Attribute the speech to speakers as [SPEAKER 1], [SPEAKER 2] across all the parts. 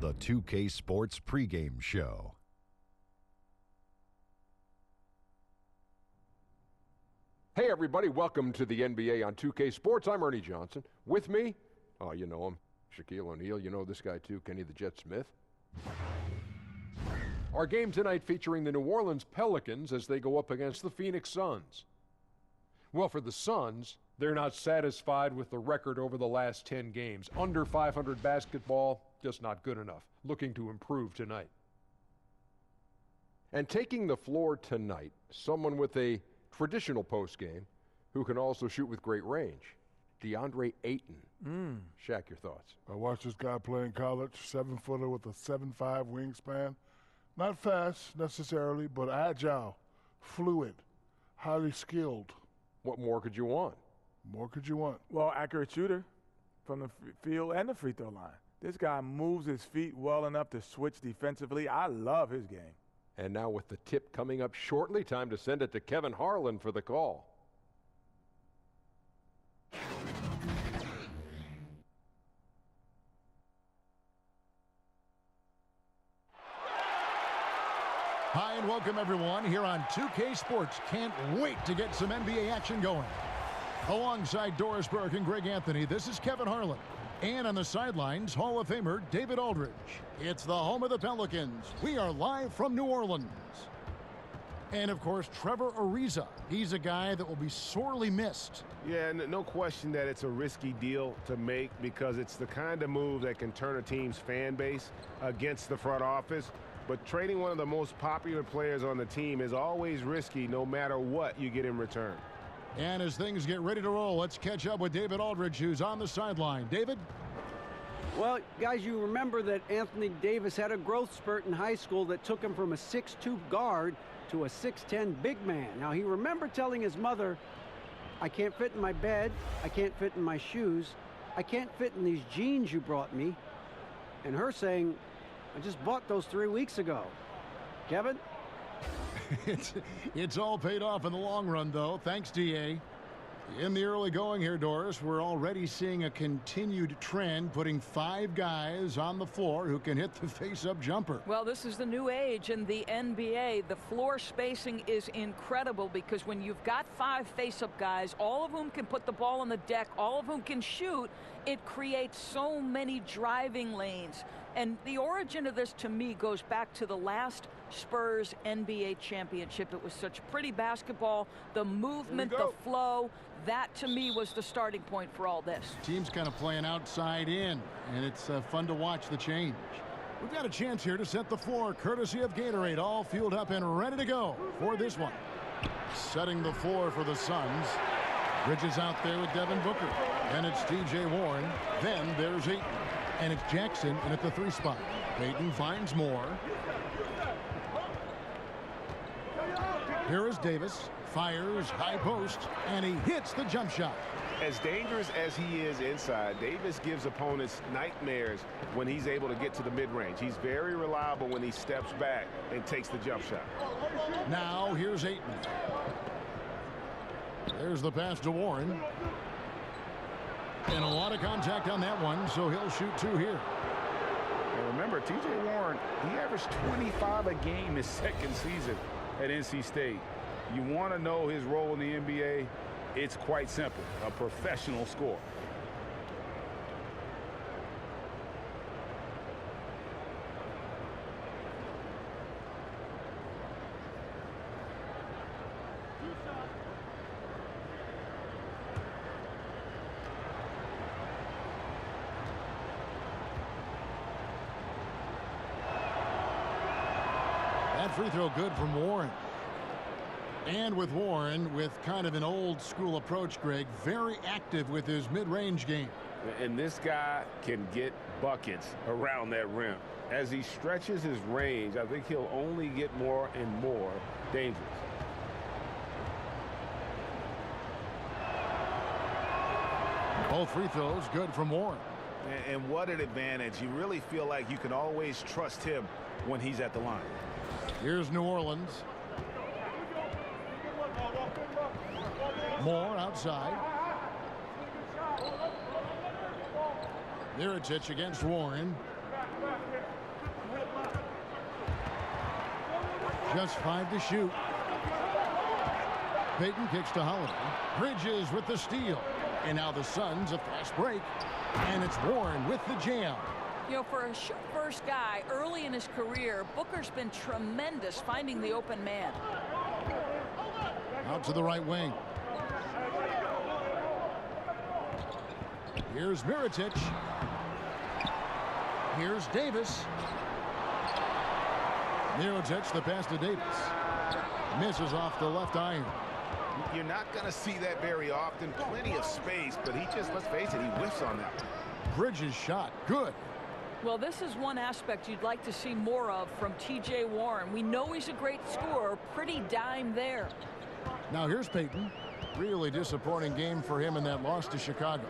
[SPEAKER 1] the 2K Sports pregame show.
[SPEAKER 2] Hey everybody, welcome to the NBA on 2K Sports. I'm Ernie Johnson. With me, oh you know him, Shaquille O'Neal. You know this guy too, Kenny the Jet Smith. Our game tonight featuring the New Orleans Pelicans as they go up against the Phoenix Suns. Well, for the Suns, they're not satisfied with the record over the last 10 games. Under 500 basketball, just not good enough. Looking to improve tonight. And taking the floor tonight, someone with a traditional post game who can also shoot with great range, DeAndre Ayton. Shaq, your thoughts?
[SPEAKER 3] I watched this guy play in college, 7-footer with a 7'5" wingspan. Not fast necessarily, but agile, fluid, highly skilled.
[SPEAKER 2] What more could you want?
[SPEAKER 3] More could you want?
[SPEAKER 4] Well, accurate shooter from the field and the free throw line. This guy moves his feet well enough to switch defensively. I love his game.
[SPEAKER 2] And now with the tip coming up shortly, time to send it to Kevin Harlan for the call.
[SPEAKER 5] Hi and welcome everyone here on 2K Sports. Can't wait to get some NBA action going. Alongside Doris Burke and Greg Anthony, this is Kevin Harlan. And on the sidelines, Hall of Famer David Aldridge. It's the home of the Pelicans. We are live from New Orleans. And of course, Trevor Ariza. He's a guy that will be sorely missed.
[SPEAKER 6] Yeah, no question that it's a risky deal to make because it's the kind of move that can turn a team's fan base against the front office. But trading one of the most popular players on the team is always risky no matter what you get in return.
[SPEAKER 5] And as things get ready to roll, let's catch up with David Aldridge, who's on the sideline. David?
[SPEAKER 7] Well, guys, you remember that Anthony Davis had a growth spurt in high school that took him from a 6'2" guard to a 6'10" big man. Now, he remembered telling his mother, I can't fit in my bed, I can't fit in my shoes, I can't fit in these jeans you brought me. And her saying, I just bought those 3 weeks ago. Kevin?
[SPEAKER 5] It's all paid off in the long run, though. Thanks, DA. In the early going here, Doris, we're already seeing a continued trend, putting 5 guys on the floor who can hit the face-up jumper.
[SPEAKER 8] Well, this is the new age in the NBA. The floor spacing is incredible because when you've got 5 face-up guys, all of whom can put the ball on the deck, all of whom can shoot, it creates so many driving lanes. And the origin of this, to me, goes back to the last Spurs NBA championship. It was such pretty basketball, the movement, the flow. That, to me, was the starting point for all this.
[SPEAKER 5] Team's kind of playing outside in, and it's fun to watch the change. We've got a chance here to set the floor, courtesy of Gatorade, all fueled up and ready to go for this one. Setting the floor for the Suns. Bridges out there with Devin Booker. And it's T.J. Warren. Then there's Ayton. And it's Jackson in at the 3 spot. Ayton finds more. Here is Davis. Fires high post. And he hits the jump shot.
[SPEAKER 6] As dangerous as he is inside, Davis gives opponents nightmares when he's able to get to the mid-range. He's very reliable when he steps back and takes the jump shot.
[SPEAKER 5] Now here's Ayton. There's the pass to Warren. And a lot of contact on that one, so he'll shoot 2 here.
[SPEAKER 9] And remember, T.J. Warren, he averaged 25 a game his second season at NC State. You want to know his role in the NBA? It's quite simple, a professional scorer.
[SPEAKER 5] Free throw good from Warren. And with Warren, with kind of an old school approach, Greg, very active with his mid-range game.
[SPEAKER 6] And this guy can get buckets around that rim. As he stretches his range, I think he'll only get more and more dangerous.
[SPEAKER 5] Both free throws good from Warren.
[SPEAKER 9] And what an advantage. You really feel like you can always trust him when he's at the line.
[SPEAKER 5] Here's New Orleans. Moore outside. Mirotic against Warren. Just 5 to shoot. Payton kicks to Holiday. Bridges with the steal. And now the Suns a fast break. And it's Warren with the jam.
[SPEAKER 8] You know, for a shoot-first guy early in his career, Booker's been tremendous finding the open man.
[SPEAKER 5] Out to the right wing. Here's Mirotic. Here's Davis. Mirotic, the pass to Davis. Misses off the left iron.
[SPEAKER 6] You're not going to see that very often. Plenty of space, but he just, let's face it, he whiffs on that one.
[SPEAKER 5] Bridges shot. Good.
[SPEAKER 8] Well, this is one aspect you'd like to see more of from T.J. Warren. We know he's a great scorer. Pretty dime there.
[SPEAKER 5] Now here's Payton. Really disappointing game for him in that loss to Chicago.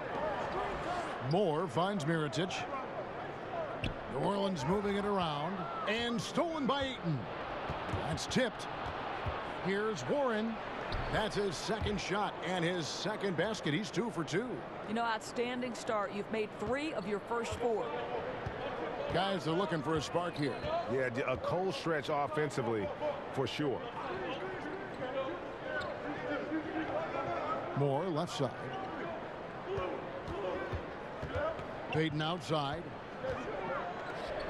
[SPEAKER 5] Moore finds Mirotic. New Orleans moving it around. And stolen by Ayton. That's tipped. Here's Warren. That's his second shot and his second basket. He's 2 for 2.
[SPEAKER 8] You know, outstanding start. You've made 3 of your first 4.
[SPEAKER 5] Guys, they're looking for a spark here.
[SPEAKER 6] Yeah, a cold stretch offensively for sure.
[SPEAKER 5] Moore left side. Payton outside.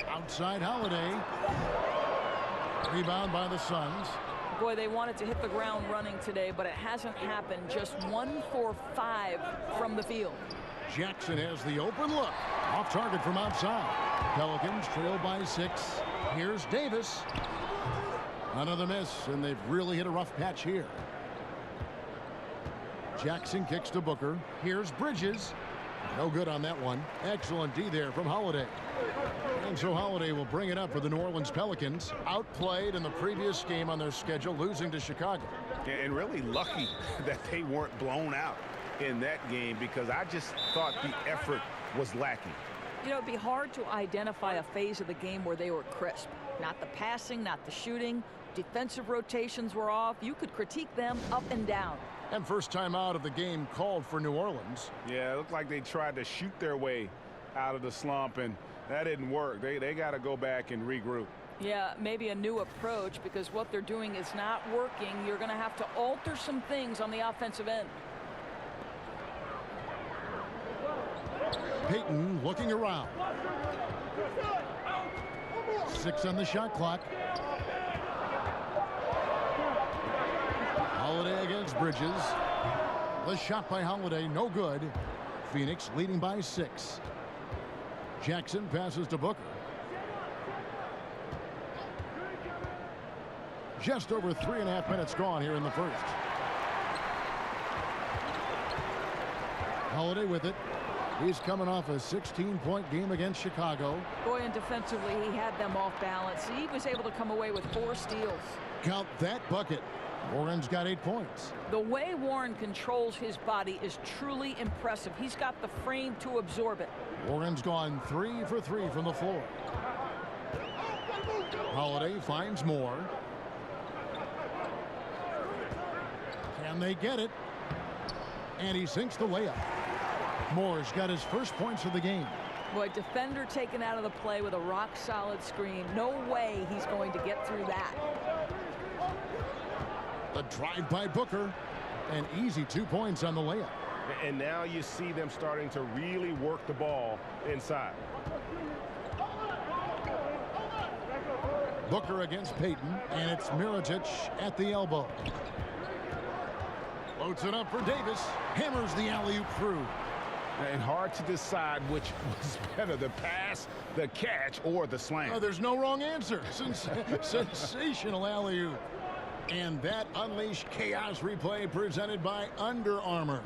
[SPEAKER 5] Outside Holiday. Rebound by the Suns.
[SPEAKER 8] Boy, they wanted to hit the ground running today, but it hasn't happened. Just 1 for 5 from the field.
[SPEAKER 5] Jackson has the open look. Off target from outside. Pelicans trail by 6. Here's Davis. Another miss, and they've really hit a rough patch here. Jackson kicks to Booker. Here's Bridges. No good on that one. Excellent D there from Holiday. And so Holiday will bring it up for the New Orleans Pelicans. Outplayed in the previous game on their schedule, losing to Chicago.
[SPEAKER 6] And really lucky that they weren't blown out in that game, because I just thought the effort was lacking.
[SPEAKER 8] You know, it'd be hard to identify a phase of the game where they were crisp. Not the passing, not the shooting. Defensive rotations were off. You could critique them up and down.
[SPEAKER 5] And first time out of the game called for New Orleans.
[SPEAKER 6] Yeah, it looked like they tried to shoot their way out of the slump, and that didn't work. They got to go back and regroup.
[SPEAKER 8] Yeah, maybe a new approach, because what they're doing is not working. You're going to have to alter some things on the offensive end.
[SPEAKER 5] Payton looking around. 6 on the shot clock. Holiday against Bridges. The shot by Holiday, no good. Phoenix leading by 6. Jackson passes to Booker. Just over 3.5 minutes gone here in the first. Holiday with it. He's coming off a 16-point game against Chicago.
[SPEAKER 8] Boy, and defensively, he had them off balance. He was able to come away with 4 steals.
[SPEAKER 5] Count that bucket. Warren's got 8 points.
[SPEAKER 8] The way Warren controls his body is truly impressive. He's got the frame to absorb it.
[SPEAKER 5] Warren's gone 3 for 3 from the floor. Holiday finds Moore. Can they get it? And he sinks the layup. Moore's got his first points of the game.
[SPEAKER 8] Boy, defender taken out of the play with a rock-solid screen. No way he's going to get through that.
[SPEAKER 5] The drive by Booker. An easy 2 points on the layup.
[SPEAKER 6] And now you see them starting to really work the ball inside.
[SPEAKER 5] Booker against Payton, and it's Mirotic at the elbow. Floats it up for Davis. Hammers the alley-oop through.
[SPEAKER 6] And hard to decide which was better, the pass, the catch, or the slam.
[SPEAKER 5] Oh, there's no wrong answer. Sensational alley-oop. And that unleashed chaos replay presented by Under Armour.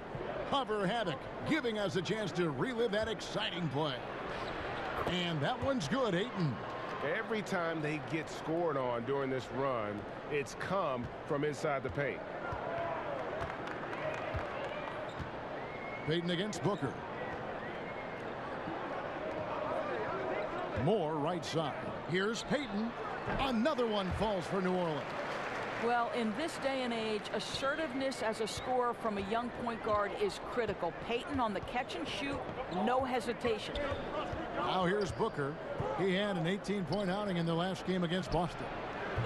[SPEAKER 5] Hover Havoc, giving us a chance to relive that exciting play. And that one's good, Ayton.
[SPEAKER 6] Every time they get scored on during this run, it's come from inside the paint.
[SPEAKER 5] Payton against Booker. Moore right side. Here's Payton. Another one falls for New Orleans.
[SPEAKER 8] Well, in this day and age, assertiveness as a scorer from a young point guard is critical. Payton on the catch and shoot, no hesitation.
[SPEAKER 5] Now here's Booker. He had an 18-point outing in the last game against Boston.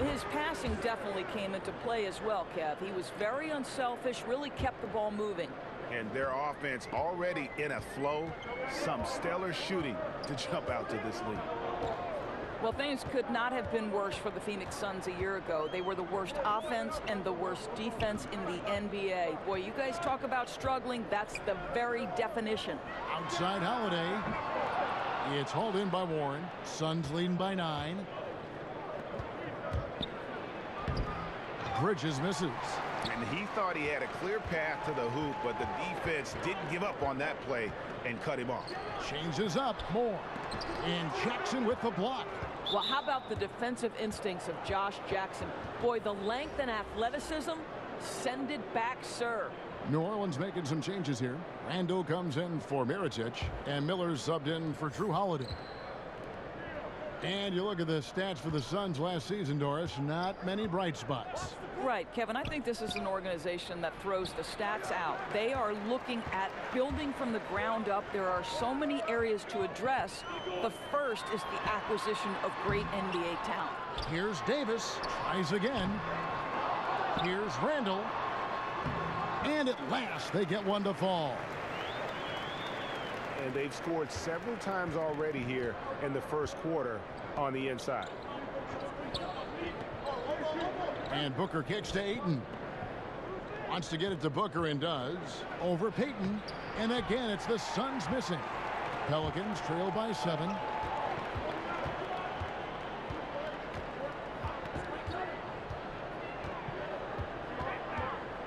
[SPEAKER 8] His passing definitely came into play as well, Kev. He was very unselfish, really kept the ball moving.
[SPEAKER 6] And their offense already in a flow. Some stellar shooting to jump out to this lead.
[SPEAKER 8] Well, things could not have been worse for the Phoenix Suns a year ago. They were the worst offense and the worst defense in the NBA. Boy, you guys talk about struggling. That's the very definition.
[SPEAKER 5] Outside Holiday. It's hauled in by Warren. Suns leading by 9. Bridges misses.
[SPEAKER 6] And he thought he had a clear path to the hoop, but the defense didn't give up on that play and cut him off.
[SPEAKER 5] Changes up more. And Jackson with the block.
[SPEAKER 8] Well, how about the defensive instincts of Josh Jackson? Boy, the length and athleticism, send it back, sir.
[SPEAKER 5] New Orleans making some changes here. Randall comes in for Mirotic, and Miller's subbed in for Drew Holiday. And you look at the stats for the Suns last season, Doris, not many bright spots.
[SPEAKER 8] Right, Kevin, I think this is an organization that throws the stats out. They are looking at building from the ground up. There are so many areas to address. The first is the acquisition of great NBA talent.
[SPEAKER 5] Here's Davis, tries again. Here's Randall. And at last, they get one to fall.
[SPEAKER 6] And they've scored several times already here in the first quarter on the inside.
[SPEAKER 5] And Booker kicks to Ayton. Wants to get it to Booker and does. Over Payton. And again, it's the Suns missing. Pelicans trail by 7.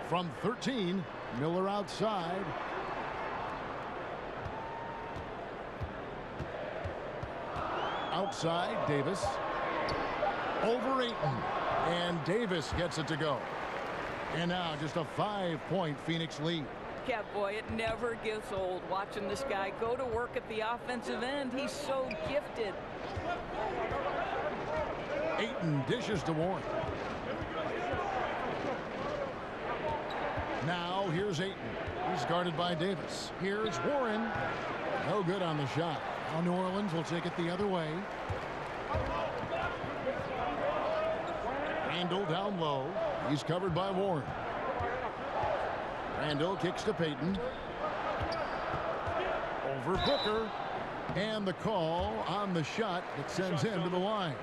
[SPEAKER 5] From 13, Miller outside. Outside, Davis. Over Ayton. And Davis gets it to go. And now just a 5-point Phoenix lead.
[SPEAKER 8] Yeah, boy, it never gets old watching this guy go to work at the offensive end. He's so gifted.
[SPEAKER 5] Ayton dishes to Warren. Now here's Ayton. He's guarded by Davis. Here's Warren. No good on the shot. Now New Orleans will take it the other way. Randall down low. He's covered by Warren. Randall kicks to Payton. Over Booker. And the call on the shot that sends him to the line.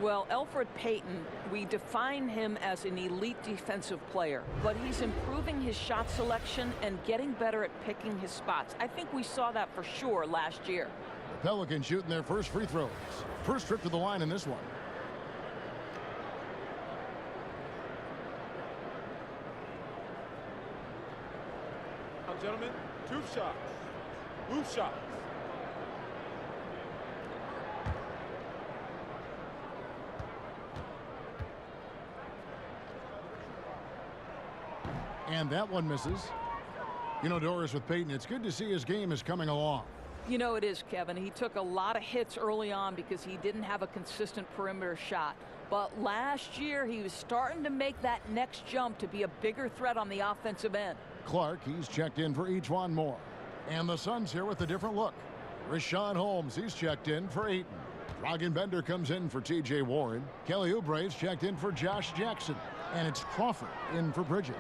[SPEAKER 8] Well, Elfrid Payton, we define him as an elite defensive player, but he's improving his shot selection and getting better at picking his spots. I think we saw that for sure last year.
[SPEAKER 5] The Pelicans shooting their first free throws. First trip to the line in this one.
[SPEAKER 4] Now, gentlemen, 2 shots. Move shots.
[SPEAKER 5] And that one misses. You know, Doris, with Payton, it's good to see his game is coming along.
[SPEAKER 8] You know it is, Kevin. He took a lot of hits early on because he didn't have a consistent perimeter shot. But last year, he was starting to make that next jump to be a bigger threat on the offensive end.
[SPEAKER 5] Clark, he's checked in for Ejuan Moore. And the Suns here with a different look. Rashawn Holmes, he's checked in for Ayton. Dragan Bender comes in for T.J. Warren. Kelly Oubre's checked in for Josh Jackson. And it's Crawford in for Bridges.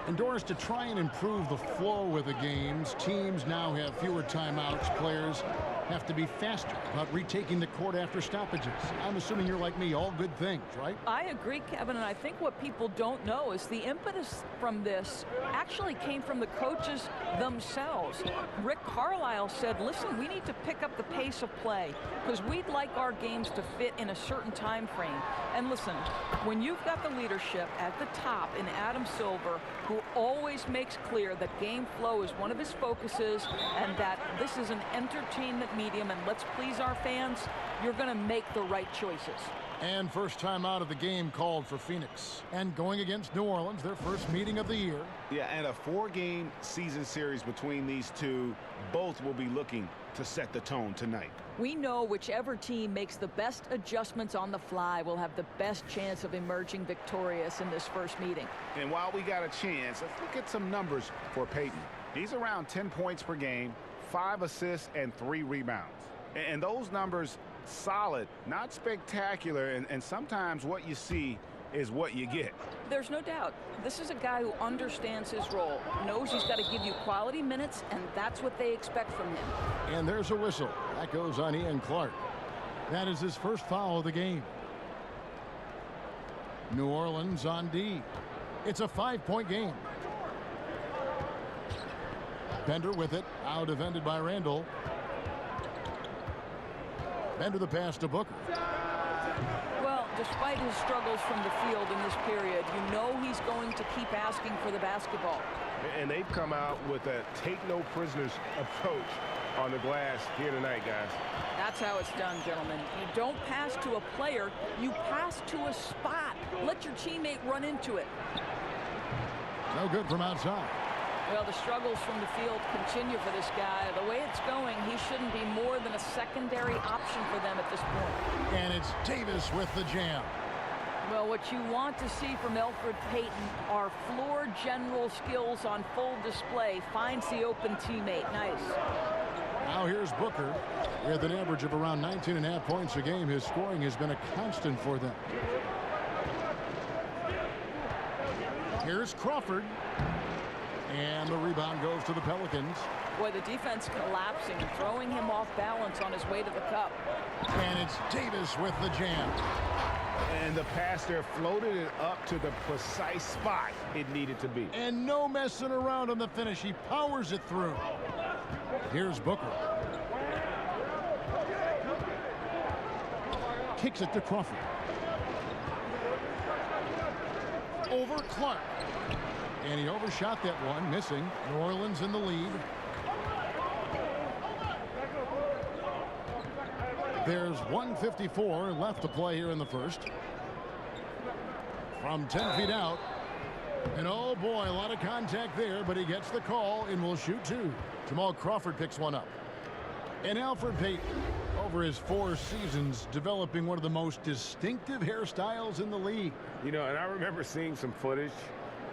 [SPEAKER 5] And Doris, to try and improve the flow of the games, teams now have fewer timeouts. Players have to be faster about retaking the court after stoppages. I'm assuming you're like me, all good things, right?
[SPEAKER 8] I agree, Kevin, and I think what people don't know is the impetus from this actually came from the coaches themselves. Rick Carlisle said, listen, we need to pick up the pace of play because we'd like our games to fit in a certain time frame. And listen, when you've got the leadership at the top in Adam Silver, who always makes clear that game flow is one of his focuses and that this is an entertainment medium and let's please our fans, you're going to make the right choices.
[SPEAKER 5] And first time out of the game called for Phoenix. And going against New Orleans, their first meeting of the year.
[SPEAKER 6] Yeah, and a 4-game season series between these two. Both will be looking to set the tone tonight.
[SPEAKER 8] We know whichever team makes the best adjustments on the fly will have the best chance of emerging victorious in this first meeting.
[SPEAKER 6] And while we got a chance, let's look at some numbers for Payton. He's around 10 points per game, 5 assists, and 3 rebounds. And those numbers
[SPEAKER 9] solid, not spectacular, and sometimes what you see is what you get.
[SPEAKER 8] There's no doubt. This is a guy who understands his role, knows he's got to give you quality minutes, and that's what they expect from him.
[SPEAKER 5] And there's a whistle. That goes on Ian Clark. That is his first foul of the game. New Orleans on D. It's a 5-point game. Bender with it, out defended by Randall. Bender the pass to Booker.
[SPEAKER 8] Well, despite his struggles from the field in this period, you know he's going to keep asking for the basketball.
[SPEAKER 6] And they've come out with a take-no-prisoners approach on the glass here tonight, guys.
[SPEAKER 8] That's how it's done, gentlemen. You don't pass to a player, you pass to a spot. Let your teammate run into it.
[SPEAKER 5] No good from outside.
[SPEAKER 8] Well, the struggles from the field continue for this guy. The way it's going, he shouldn't be more than a secondary option for them at this point.
[SPEAKER 5] And it's Davis with the jam.
[SPEAKER 8] Well, what you want to see from Elfrid Payton are floor general skills on full display. Finds the open teammate. Nice.
[SPEAKER 5] Now here's Booker with an average of around 19.5 points a game. His scoring has been a constant for them. Here's Crawford. And the rebound goes to the Pelicans.
[SPEAKER 8] Boy, the defense collapsing and throwing him off balance on his way to the cup.
[SPEAKER 5] And it's Davis with the jam.
[SPEAKER 6] And the pass there floated it up to the precise spot it needed to be.
[SPEAKER 5] And no messing around on the finish. He powers it through. Here's Booker. Kicks it to Crawford. Over Clark. And he overshot that one, missing. New Orleans in the lead. There's 1:54 left to play here in the first. From 10 feet out. And oh boy, a lot of contact there, but he gets the call and will shoot two. Jamal Crawford picks one up. And Elfrid Payton, over his 4 seasons, developing one of the most distinctive hairstyles in the league.
[SPEAKER 6] You know, and I remember seeing some footage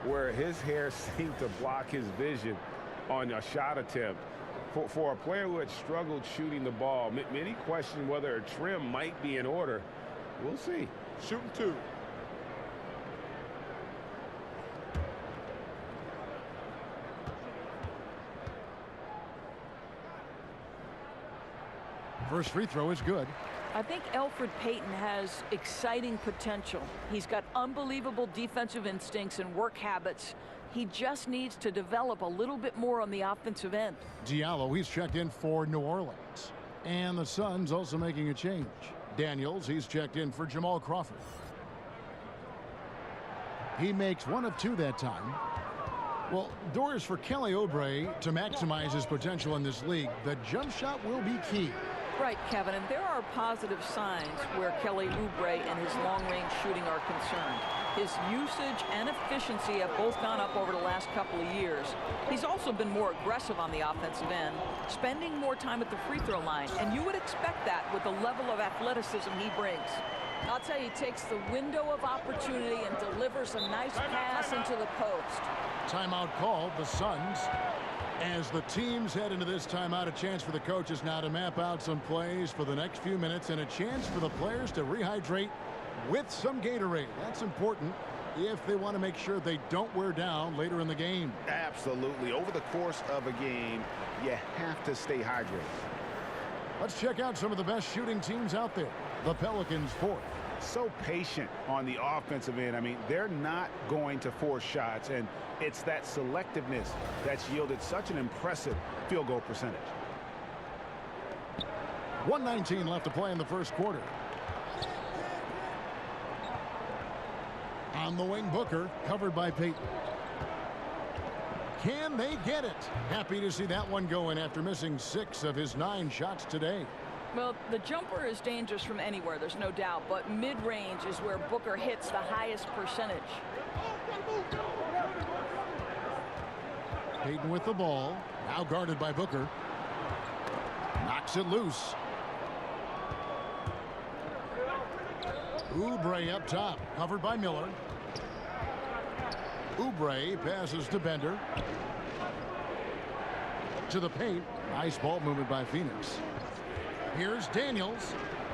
[SPEAKER 6] where his hair seemed to block his vision on a shot attempt. For a player who had struggled shooting the ball, many question whether a trim might be in order. We'll see.
[SPEAKER 3] Shooting two.
[SPEAKER 5] First free throw is good.
[SPEAKER 8] I think Elfrid Payton has exciting potential. He's got unbelievable defensive instincts and work habits. He just needs to develop a little bit more on the offensive end.
[SPEAKER 5] Diallo, he's checked in for New Orleans. And the Suns also making a change. Daniels, he's checked in for Jamal Crawford. He makes 1 of 2 that time. Well, doors for Kelly Oubre to maximize his potential in this league. The jump shot will be key.
[SPEAKER 8] Right, Kevin, and there are positive signs where Kelly Oubre and his long-range shooting are concerned. His usage and efficiency have both gone up over the last couple of years. He's also been more aggressive on the offensive end, spending more time at the free throw line, and you would expect that with the level of athleticism he brings. I'll tell you, he takes the window of opportunity and delivers a nice pass into the post.
[SPEAKER 5] Timeout called, the Suns. As the teams head into this timeout, a chance for the coaches now to map out some plays for the next few minutes and a chance for the players to rehydrate with some Gatorade. That's important if they want to make sure they don't wear down later in the game.
[SPEAKER 9] Absolutely. Over the course of a game, you have to stay hydrated.
[SPEAKER 5] Let's check out some of the best shooting teams out there. The Pelicans 4th.
[SPEAKER 9] So patient on the offensive end. I mean, they're not going to force shots, and it's that selectiveness that's yielded such an impressive field goal percentage.
[SPEAKER 5] 1:19 left to play in the first quarter. On the wing, Booker, covered by Payton. Can they get it? Happy to see that one going after missing 6 of his 9 shots today.
[SPEAKER 8] Well, the jumper is dangerous from anywhere, there's no doubt, but mid-range is where Booker hits the highest percentage.
[SPEAKER 5] Payton with the ball, now guarded by Booker. Knocks it loose. Oubre up top, covered by Miller. Oubre passes to Bender. To the paint. Nice ball movement by Phoenix. Here's Daniels.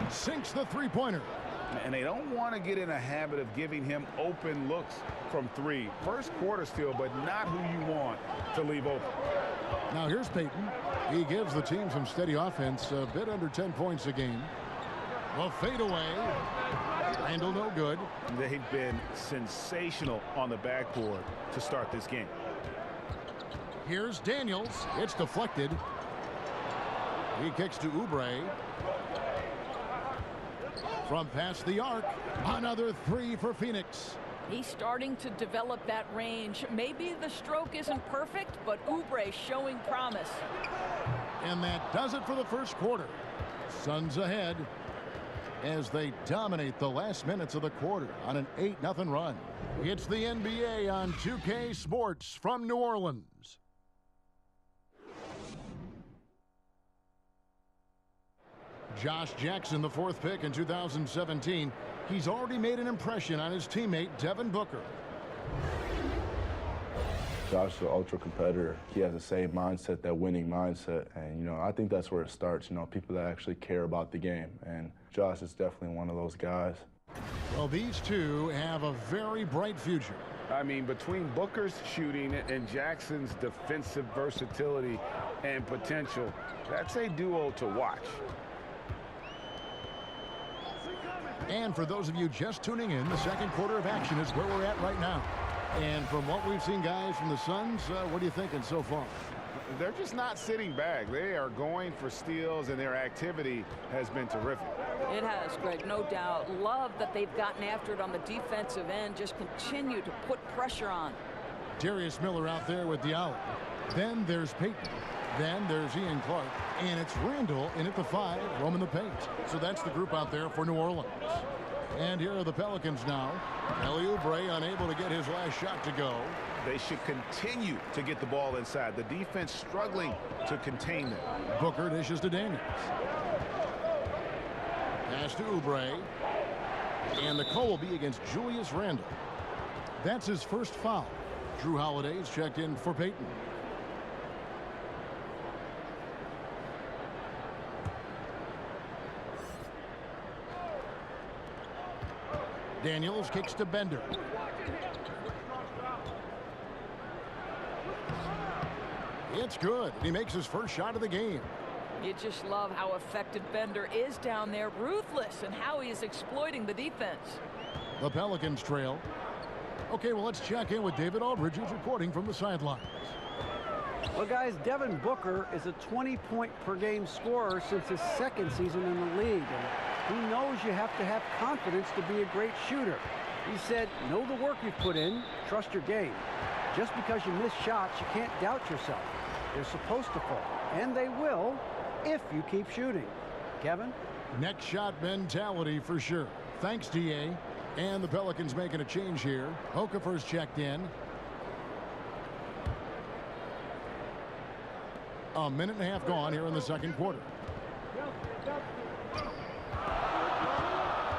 [SPEAKER 5] Sinks the three-pointer.
[SPEAKER 9] And they don't want to get in a habit of giving him open looks from three. First quarter still, but not who you want to leave open.
[SPEAKER 5] Now here's Payton. He gives the team some steady offense, a bit under 10 points a game. The fadeaway. Randall no good.
[SPEAKER 9] They've been sensational on the backboard to start this game.
[SPEAKER 5] Here's Daniels. It's deflected. He kicks to Oubre. From past the arc, another three for Phoenix.
[SPEAKER 8] He's starting to develop that range. Maybe the stroke isn't perfect, but Oubre showing promise.
[SPEAKER 5] And that does it for the first quarter. Suns ahead as they dominate the last minutes of the quarter on an 8-0 run. It's the NBA on 2K Sports from New Orleans. Josh Jackson, the fourth pick in 2017. He's already made an impression on his teammate, Devin Booker.
[SPEAKER 10] Josh is an ultra competitor. He has the same mindset, that winning mindset. And, you know, I think that's where it starts, you know, people that actually care about the game. And Josh is definitely one of those guys.
[SPEAKER 5] Well, these two have a very bright future.
[SPEAKER 6] I mean, between Booker's shooting and Jackson's defensive versatility and potential, that's a duo to watch.
[SPEAKER 5] And for those of you just tuning in, the second quarter of action is where we're at right now. And from what we've seen, guys, from the Suns, what are you thinking so far?
[SPEAKER 6] They're just not sitting back. They are going for steals, and their activity has been terrific.
[SPEAKER 8] It has, Greg, no doubt. Love that they've gotten after it on the defensive end. Just continue to put pressure on.
[SPEAKER 5] Darius Miller out there with Diallo. Then there's Payton. Then there's Ian Clark. And it's Randall in at the 5, roaming the paint. So that's the group out there for New Orleans. And here are the Pelicans now. Kelly Oubre unable to get his last shot to go.
[SPEAKER 6] They should continue to get the ball inside. The defense struggling to contain them.
[SPEAKER 5] Booker dishes to Daniels. Pass to Oubre. And the call will be against Julius Randle. That's his first foul. Drew Holiday's checked in for Payton. Daniels kicks to Bender. It's good. He makes his first shot of the game.
[SPEAKER 8] You just love how effective Bender is down there. Ruthless and how he is exploiting the defense.
[SPEAKER 5] The Pelicans trail. Okay, well, let's check in with David Aldridge, who's reporting from the sidelines.
[SPEAKER 7] Well, guys, Devin Booker is a 20-point-per-game scorer since his second season in the league. And he knows you have to have confidence to be a great shooter. He said, know the work you've put in, trust your game. Just because you miss shots, you can't doubt yourself. They're supposed to fall, and they will if you keep shooting. Kevin?
[SPEAKER 5] Next shot mentality for sure. Thanks, DA. And the Pelicans making a change here. Okafor's checked in. A minute and a half gone here in the second quarter.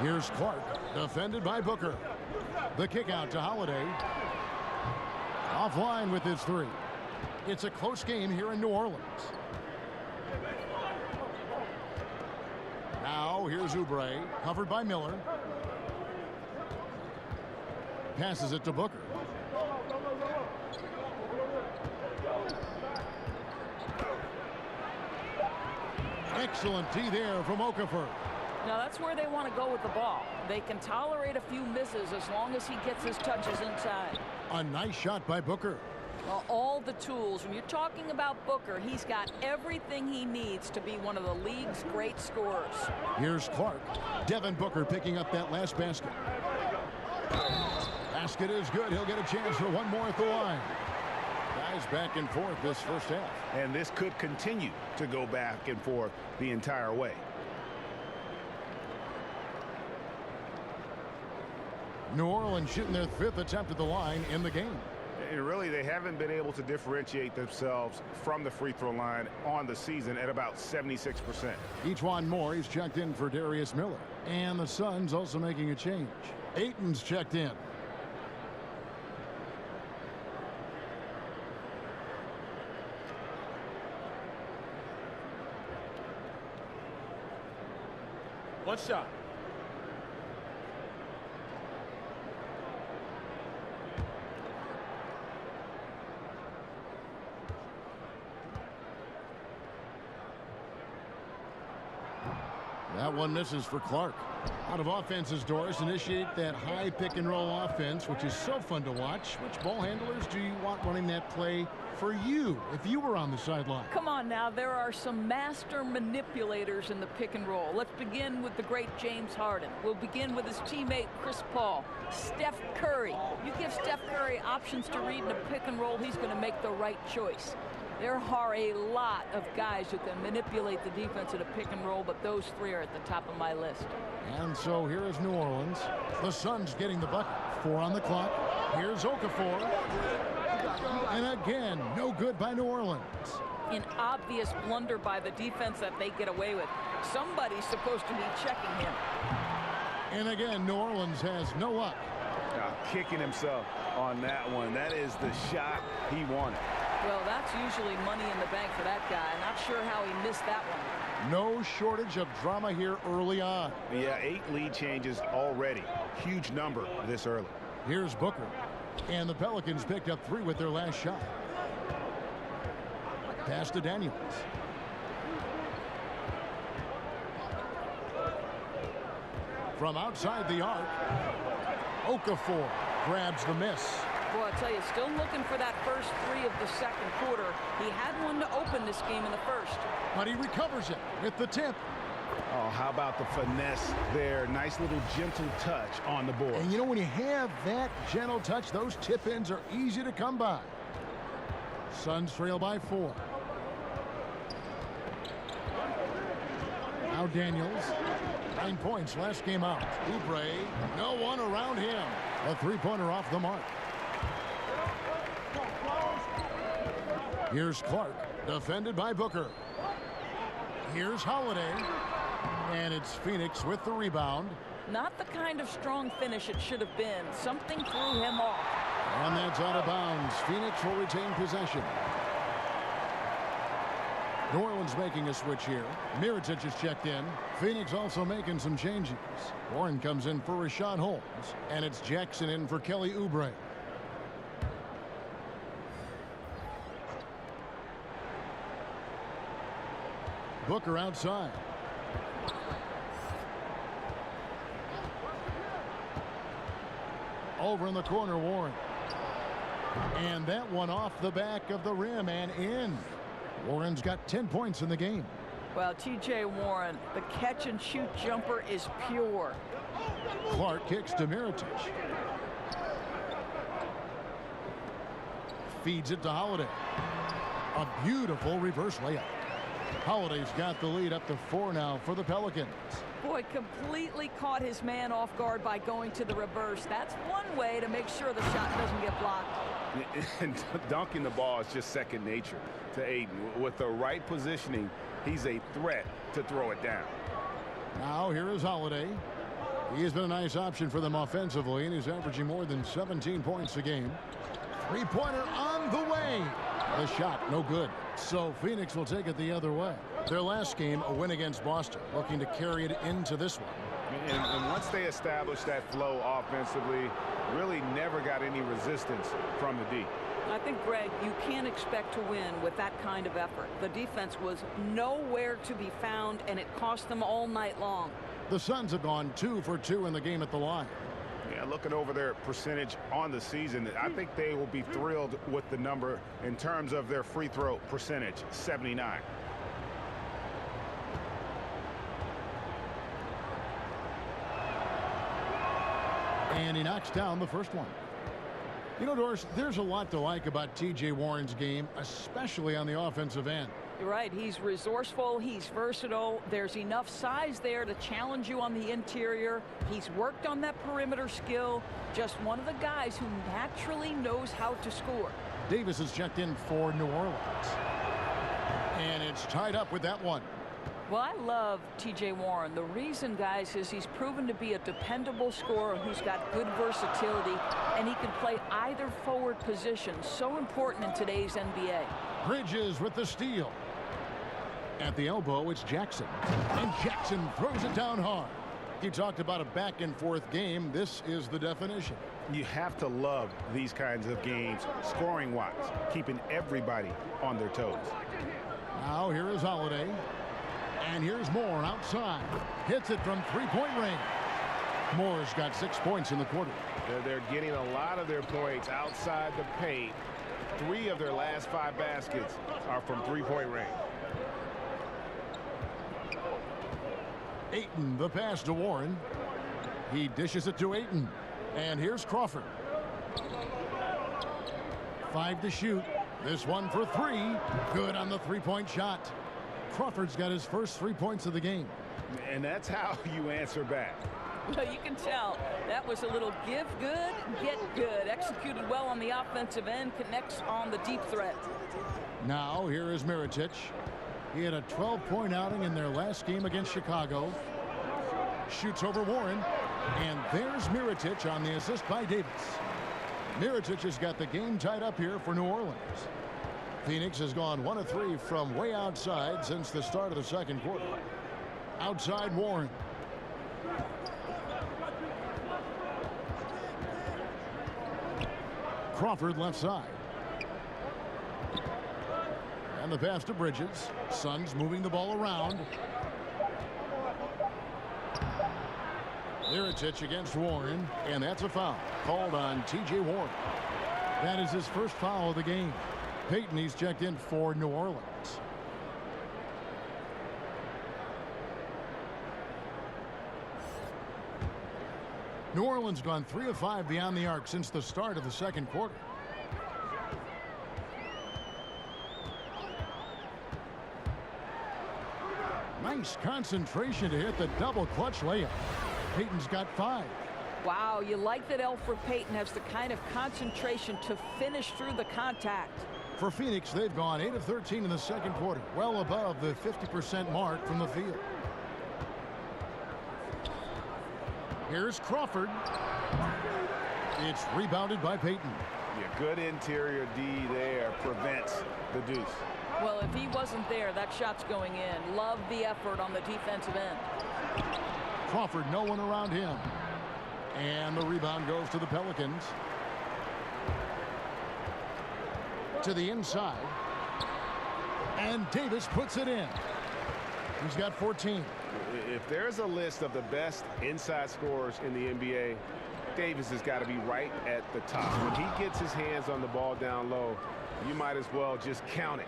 [SPEAKER 5] Here's Clark, defended by Booker. The kick out to Holiday. Offline with his three. It's a close game here in New Orleans. Now here's Oubre, covered by Miller. Passes it to Booker. Excellent D there from Okafor.
[SPEAKER 8] Now that's where they want to go with the ball. They can tolerate a few misses as long as he gets his touches inside.
[SPEAKER 5] A nice shot by Booker.
[SPEAKER 8] Well, all the tools. When you're talking about Booker, he's got everything he needs to be one of the league's great scorers.
[SPEAKER 5] Here's Clark. Devin Booker picking up that last basket. Basket is good. He'll get a chance for one more at the line. Guys back and forth this first half.
[SPEAKER 6] And this could continue to go back and forth the entire way.
[SPEAKER 5] New Orleans shooting their fifth attempt at the line in the game.
[SPEAKER 6] And really, they haven't been able to differentiate themselves from the free throw line on the season at about 76%.
[SPEAKER 5] Ejuan Moore is checked in for Darius Miller. And the Suns also making a change. Ayton's checked in.
[SPEAKER 11] One shot.
[SPEAKER 5] That one misses for Clark. Out of offenses, Doris, initiate that high pick and roll offense, which is so fun to watch. Which ball handlers do you want running that play for you if you were on the sideline?
[SPEAKER 8] Come on now, there are some master manipulators in the pick and roll. Let's begin with the great James Harden. We'll begin with his teammate Chris Paul. Steph Curry. You give Steph Curry options to read in a pick and roll, he's going to make the right choice. There are a lot of guys who can manipulate the defense at a pick and roll, but those three are at the top of my list.
[SPEAKER 5] And so here is New Orleans. The Suns getting the bucket. 4 on the clock. Here's Okafor. And again, no good by New Orleans.
[SPEAKER 8] An obvious blunder by the defense that they get away with. Somebody's supposed to be checking him.
[SPEAKER 5] And again, New Orleans has no luck.
[SPEAKER 9] Kicking himself on that one. That is the shot he wanted.
[SPEAKER 8] Well, that's usually money in the bank for that guy. Not sure how he missed that one.
[SPEAKER 5] No shortage of drama here early on.
[SPEAKER 6] Yeah, 8 lead changes already. Huge number this early.
[SPEAKER 5] Here's Booker. And the Pelicans picked up 3 with their last shot. Pass to Daniels. From outside the arc, Okafor grabs the miss.
[SPEAKER 8] Boy, I tell you, still looking for that first 3 of the second quarter. He had one to open this game in the first.
[SPEAKER 5] But he recovers it with the tip.
[SPEAKER 6] Oh, how about the finesse there? Nice little gentle touch on the board.
[SPEAKER 5] And you know, when you have that gentle touch, those tip-ins are easy to come by. Suns trail by 4. Now Daniels. 9 points last game out. Oubre, no one around him. A 3-pointer off the mark. Here's Clark, defended by Booker. Here's Holiday. And it's Phoenix with the rebound.
[SPEAKER 8] Not the kind of strong finish it should have been. Something threw him off.
[SPEAKER 5] And that's out of bounds. Phoenix will retain possession. New Orleans making a switch here. Mirotic is checked in. Phoenix also making some changes. Warren comes in for Rashad Holmes. And it's Jackson in for Kelly Oubre. Booker outside. Over in the corner, Warren. And that one off the back of the rim and in. Warren's got 10 points in the game.
[SPEAKER 8] Well, T.J. Warren, the catch-and-shoot jumper is pure.
[SPEAKER 5] Clark kicks to Mirotic. Feeds it to Holiday. A beautiful reverse layup. Holiday's got the lead up to 4 now for the Pelicans.
[SPEAKER 8] Boy, completely caught his man off guard by going to the reverse. That's one way to make sure the shot doesn't get blocked.
[SPEAKER 6] And dunking the ball is just second nature to Aiden. With the right positioning, he's a threat to throw it down.
[SPEAKER 5] Now here is Holiday. He has been a nice option for them offensively, and he's averaging more than 17 points a game. 3-pointer on the way. The shot, no good. So Phoenix will take it the other way. Their last game, a win against Boston, looking to carry it into this one.
[SPEAKER 6] And once they established that flow offensively, really never got any resistance from the D.
[SPEAKER 8] I think, Greg, you can't expect to win with that kind of effort. The defense was nowhere to be found, and it cost them all night long.
[SPEAKER 5] The Suns have gone 2 for 2 in the game at the line.
[SPEAKER 6] Yeah, looking over their percentage on the season, I think they will be thrilled with the number in terms of their free throw percentage, 79.
[SPEAKER 5] And he knocks down the first one. You know, Doris, there's a lot to like about T.J. Warren's game, especially on the offensive end.
[SPEAKER 8] You're right. He's resourceful. He's versatile. There's enough size there to challenge you on the interior. He's worked on that perimeter skill. Just one of the guys who naturally knows how to score.
[SPEAKER 5] Davis is checked in for New Orleans. And it's tied up with that one.
[SPEAKER 8] Well, I love T.J. Warren. The reason, guys, is he's proven to be a dependable scorer who's got good versatility, and he can play either forward position. So important in today's NBA.
[SPEAKER 5] Bridges with the steal. At the elbow, it's Jackson. And Jackson throws it down hard. You talked about a back-and-forth game. This is the definition.
[SPEAKER 6] You have to love these kinds of games, scoring-wise, keeping everybody on their toes.
[SPEAKER 5] Now here is Holiday. And here's Moore outside. Hits it from three-point range. Moore's got 6 points in the quarter.
[SPEAKER 6] They're getting a lot of their points outside the paint. 3 of their last 5 baskets are from three-point range.
[SPEAKER 5] Ayton, the pass to Warren. He dishes it to Ayton. And here's Crawford. 5 to shoot. This one for 3. Good on the three-point shot. Crawford's got his first 3 points of the game.
[SPEAKER 6] And that's how you answer back.
[SPEAKER 8] Well, you can tell that was a little give good, get good. Executed well on the offensive end, connects on the deep threat.
[SPEAKER 5] Now here is Mirotic. He had a 12-point outing in their last game against Chicago. Shoots over Warren. And there's Mirotic on the assist by Davis. Mirotic has got the game tied up here for New Orleans. Phoenix has gone 1 of 3 from way outside since the start of the second quarter. Outside Warren. Crawford left side. And the pass to Bridges. Suns moving the ball around. Mirotic against Warren, and that's a foul called on T.J. Warren. That is his first foul of the game. Payton, he's checked in for New Orleans. New Orleans gone 3 of 5 beyond the arc since the start of the second quarter. Nice concentration to hit the double clutch layup. Payton's got 5.
[SPEAKER 8] Wow, you like that Elfrid Payton has the kind of concentration to finish through the contact.
[SPEAKER 5] For Phoenix, they've gone 8 of 13 in the second quarter, well above the 50% mark from the field. Here's Crawford. It's rebounded by Payton.
[SPEAKER 6] Yeah, good interior D there prevents the deuce.
[SPEAKER 8] Well, if he wasn't there, that shot's going in. Love the effort on the defensive end.
[SPEAKER 5] Crawford, no one around him. And the rebound goes to the Pelicans. To the inside. And Davis puts it in. He's got 14.
[SPEAKER 6] If there's a list of the best inside scorers in the NBA, Davis has got to be right at the top. When he gets his hands on the ball down low, you might as well just count it.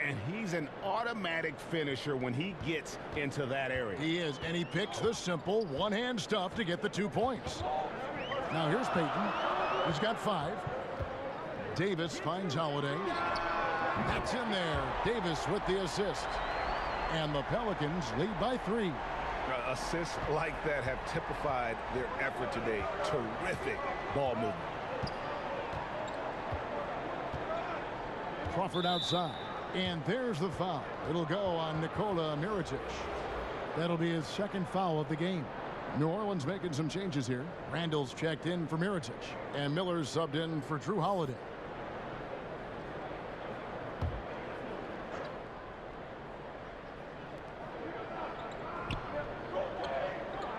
[SPEAKER 6] And he's an automatic finisher when he gets into that area.
[SPEAKER 5] He is, and he picks the simple one-hand stuff to get the 2 points. Now here's Payton. He's got 5. Davis finds Holiday. That's in there. Davis with the assist. And the Pelicans lead by 3.
[SPEAKER 6] Assists like that have typified their effort today. Terrific ball movement.
[SPEAKER 5] Crawford outside. And there's the foul. It'll go on Nikola Mirotic. That'll be his second foul of the game. New Orleans making some changes here. Randall's checked in for Mirotic. And Miller's subbed in for Drew Holiday.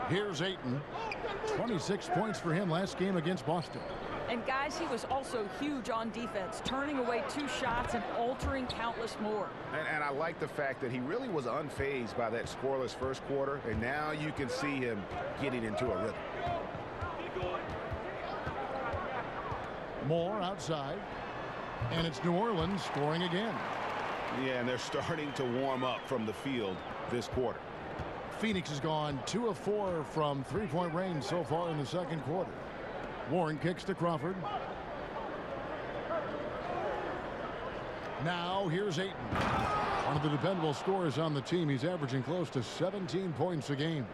[SPEAKER 5] Here's Ayton. 26 points for him last game against Boston.
[SPEAKER 8] And guys, he was also huge on defense, turning away 2 shots and altering countless more.
[SPEAKER 6] And I like the fact that he really was unfazed by that scoreless first quarter, and now you can see him getting into a rhythm.
[SPEAKER 5] Moore outside, and it's New Orleans scoring again.
[SPEAKER 6] Yeah, and they're starting to warm up from the field this quarter.
[SPEAKER 5] Phoenix has gone 2 of 4 from three-point range so far in the second quarter. Warren kicks to Crawford. Now here's Ayton. One of the dependable scorers on the team. He's averaging close to 17 points a game.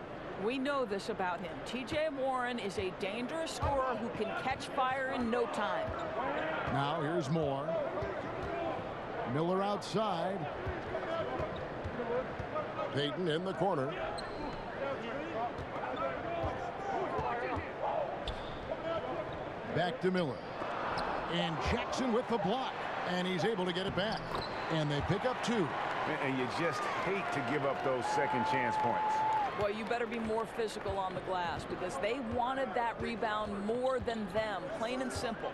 [SPEAKER 8] We know this about him. T.J. Warren is a dangerous scorer who can catch fire in no time.
[SPEAKER 5] Now here's Moore. Miller outside. Payton in the corner. Back to Miller. And Jackson with the block. And he's able to get it back. And they pick up 2.
[SPEAKER 6] And you just hate to give up those second chance points.
[SPEAKER 8] Well, you better be more physical on the glass because they wanted that rebound more than them, plain and simple.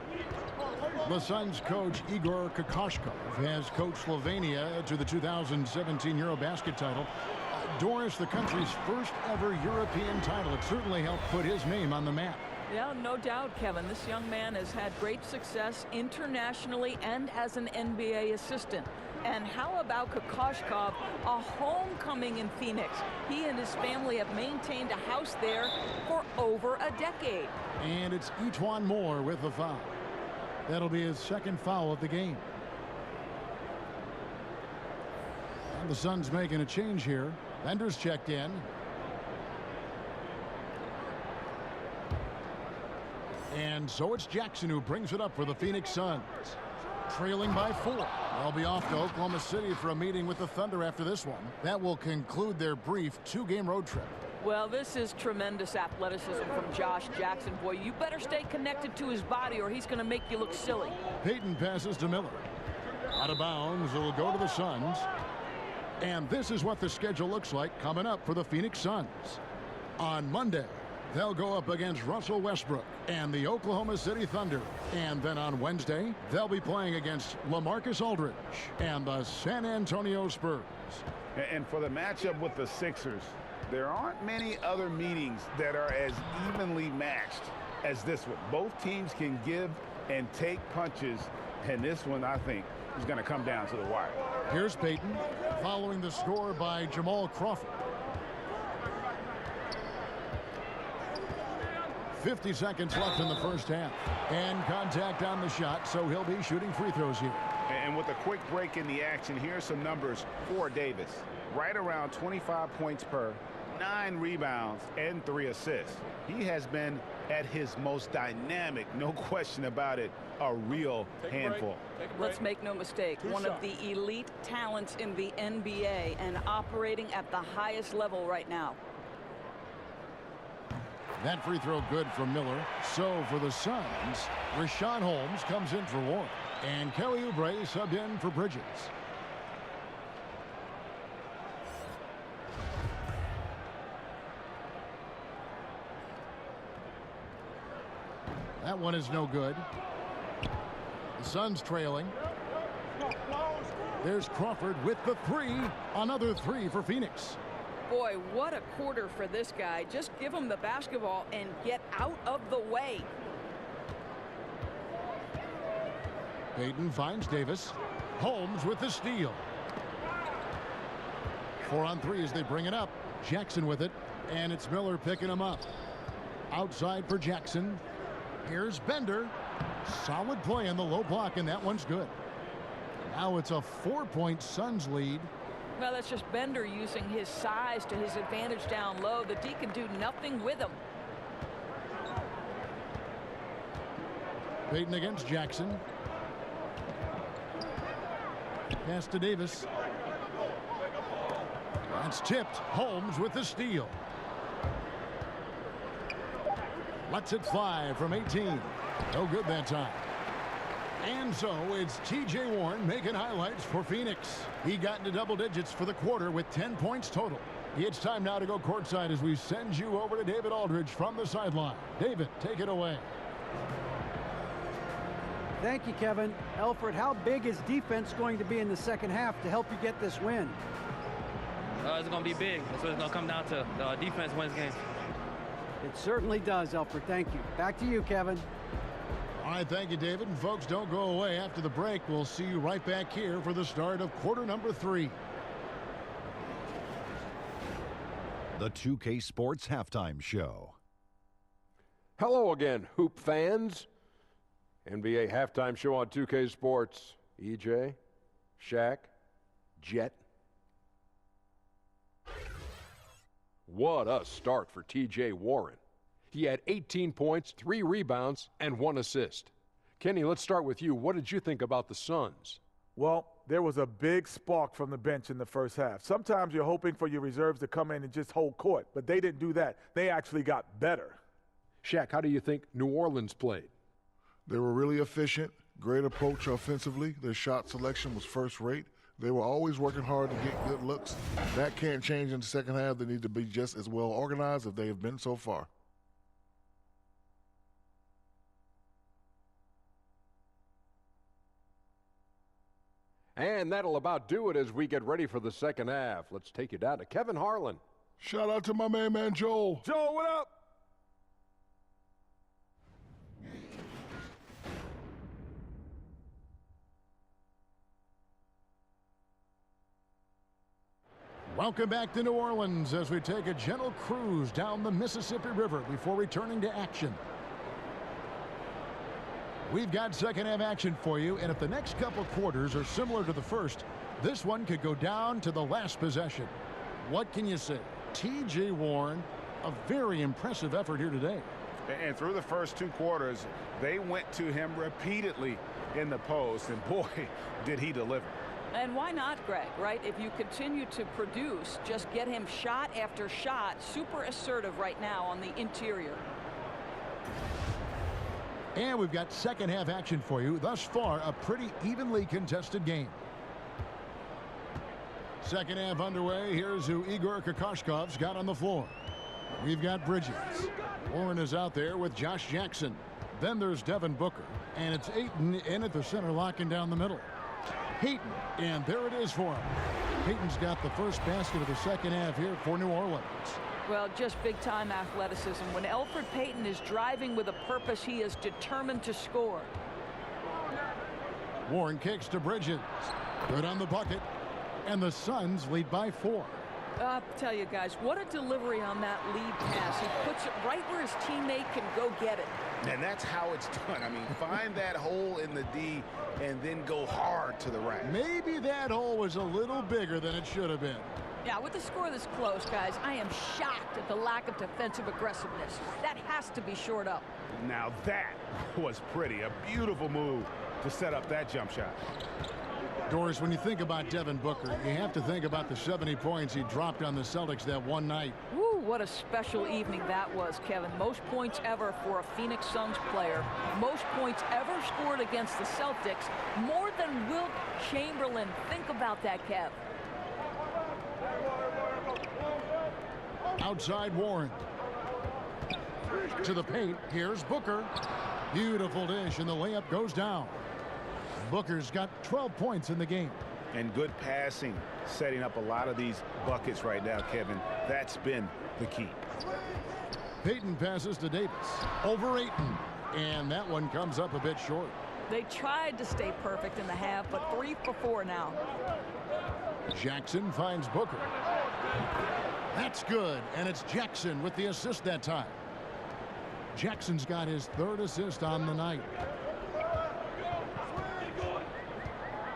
[SPEAKER 5] The Suns coach Igor Kokoshkov has coached Slovenia to the 2017 Eurobasket title. Doris, the country's first ever European title. It certainly helped put his name on the map.
[SPEAKER 8] Yeah, no doubt, Kevin. This young man has had great success internationally and as an NBA assistant. And how about Kokoshkov, a homecoming in Phoenix? He and his family have maintained a house there for over a decade.
[SPEAKER 5] And it's Etuan Moore with the foul. That'll be his second foul of the game. And the Suns making a change here. Bender's checked in. And so it's Jackson who brings it up for the Phoenix Suns. Trailing by 4. They'll be off to Oklahoma City for a meeting with the Thunder after this one. That will conclude their brief 2-game road trip.
[SPEAKER 8] Well, this is tremendous athleticism from Josh Jackson. Boy, you better stay connected to his body or he's going to make you look silly.
[SPEAKER 5] Payton passes to Miller. Out of bounds, it'll go to the Suns. And this is what the schedule looks like coming up for the Phoenix Suns. On Monday, they'll go up against Russell Westbrook and the Oklahoma City Thunder. And then on Wednesday, they'll be playing against LaMarcus Aldridge and the San Antonio Spurs.
[SPEAKER 9] And for the matchup with the Sixers, there aren't many other meetings that are as evenly matched as this one. Both teams can give and take punches, and this one, I think, is going to come down to the wire.
[SPEAKER 5] Here's Payton, following the score by Jamal Crawford. 50 seconds left in the first half. And contact on the shot, so he'll be shooting free throws here.
[SPEAKER 9] And with a quick break in the action, here's some numbers for Davis. Right around 25 points per, 9 rebounds, and 3 assists. He has been at his most dynamic, no question about it, a real handful.
[SPEAKER 8] Let's make no mistake, one of the elite talents in the NBA and operating at the highest level right now.
[SPEAKER 5] That free throw good from Miller. So for the Suns, Richaun Holmes comes in for Warren. And Kelly Oubre subbed in for Bridges. That one is no good. The Suns trailing. There's Crawford with the 3. Another 3 for Phoenix.
[SPEAKER 8] Boy, what a quarter for this guy. Just give him the basketball and get out of the way.
[SPEAKER 5] Payton finds Davis. Holmes with the steal. 4 on 3 as they bring it up. Jackson with it. And it's Miller picking him up. Outside for Jackson. Here's Bender. Solid play in the low block, and that one's good. Now it's a 4-point Suns lead.
[SPEAKER 8] Well, that's just Bender using his size to his advantage down low. The D can do nothing with him.
[SPEAKER 5] Payton against Jackson. Pass to Davis. That's tipped. Holmes with the steal. Lets it fly from 18. No good that time. And so it's T.J. Warren making highlights for Phoenix. He got into double digits for the quarter with 10 points total. It's time now to go courtside as we send you over to David Aldridge from the sideline. David, take it away.
[SPEAKER 7] Thank you, Kevin. Alfred, how big is defense going to be in the second half to help you get this win?
[SPEAKER 11] It's going to be big. That's what it's going to come down to. Defense wins games.
[SPEAKER 7] It certainly does, Alfred. Thank you. Back to you, Kevin.
[SPEAKER 5] All right, thank you, David. And folks, don't go away. After the break, we'll see you right back here for the start of quarter number 3.
[SPEAKER 1] The 2K Sports Halftime Show.
[SPEAKER 2] Hello again, Hoop fans. NBA Halftime Show on 2K Sports. EJ, Shaq, Jet. What a start for T.J. Warren. He had 18 points, 3 rebounds, and 1 assist. Kenny, let's start with you. What did you think about the Suns?
[SPEAKER 4] Well, there was a big spark from the bench in the first half. Sometimes you're hoping for your reserves to come in and just hold court, but they didn't do that. They actually got better.
[SPEAKER 2] Shaq, how do you think New Orleans played?
[SPEAKER 3] They were really efficient, great approach offensively. Their shot selection was first rate. They were always working hard to get good looks. That can't change in the second half. They need to be just as well organized as they have been so far.
[SPEAKER 2] And that'll about do it as we get ready for the second half. Let's take you down to Kevin Harlan.
[SPEAKER 3] Shout out to my man Joel.
[SPEAKER 2] Joel, what up?
[SPEAKER 5] Welcome back to New Orleans as we take a gentle cruise down the Mississippi River before returning to action. We've got second half action for you, and if the next couple quarters are similar to the first, this one could go down to the last possession. What can you say? T.J. Warren, a very impressive effort here today.
[SPEAKER 9] And through the first 2 quarters, they went to him repeatedly in the post, and boy, did he deliver.
[SPEAKER 8] And why not, Greg, right? If you continue to produce, just get him shot after shot. Super assertive right now on the interior.
[SPEAKER 5] And we've got second half action for you. Thus far, a pretty evenly contested game. Second half underway. Here's who Igor Kokoshkov's got on the floor. We've got Bridges. Warren is out there with Josh Jackson. Then there's Devin Booker. And it's Ayton in at the center, locking down the middle. Payton, and there it is for him. Payton's got the first basket of the second half here for New Orleans.
[SPEAKER 8] Well, just big-time athleticism. When Elfrid Payton is driving with a purpose, he is determined to score.
[SPEAKER 5] Warren kicks to Bridges. Good on the bucket. And the Suns lead by 4.
[SPEAKER 8] I'll tell you guys, what a delivery on that lead pass. He puts it right where his teammate can go get it.
[SPEAKER 9] And that's how it's done. I mean, find that hole in the D and then go hard to the rack.
[SPEAKER 5] Maybe that hole was a little bigger than it should have been.
[SPEAKER 8] Yeah, with the score this close, guys, I am shocked at the lack of defensive aggressiveness. That has to be shored up.
[SPEAKER 9] Now that was pretty. A beautiful move to set up that jump shot.
[SPEAKER 5] Doris, when you think about Devin Booker, you have to think about the 70 points he dropped on the Celtics that one night.
[SPEAKER 8] Woo, what a special evening that was, Kevin. Most points ever for a Phoenix Suns player. Most points ever scored against the Celtics. More than Wilt Chamberlain. Think about that, Kev.
[SPEAKER 5] Outside Warren. To the paint. Here's Booker. Beautiful dish, and the layup goes down. Booker's got 12 points in the game.
[SPEAKER 9] And good passing, setting up a lot of these buckets right now, Kevin. That's been the key.
[SPEAKER 5] Payton passes to Davis. Over Ayton. And that one comes up a bit short.
[SPEAKER 8] They tried to stay perfect in the half, but 3 for 4 now.
[SPEAKER 5] Jackson finds Booker. That's good, and it's Jackson with the assist that time. Jackson's got his 3rd assist on the night.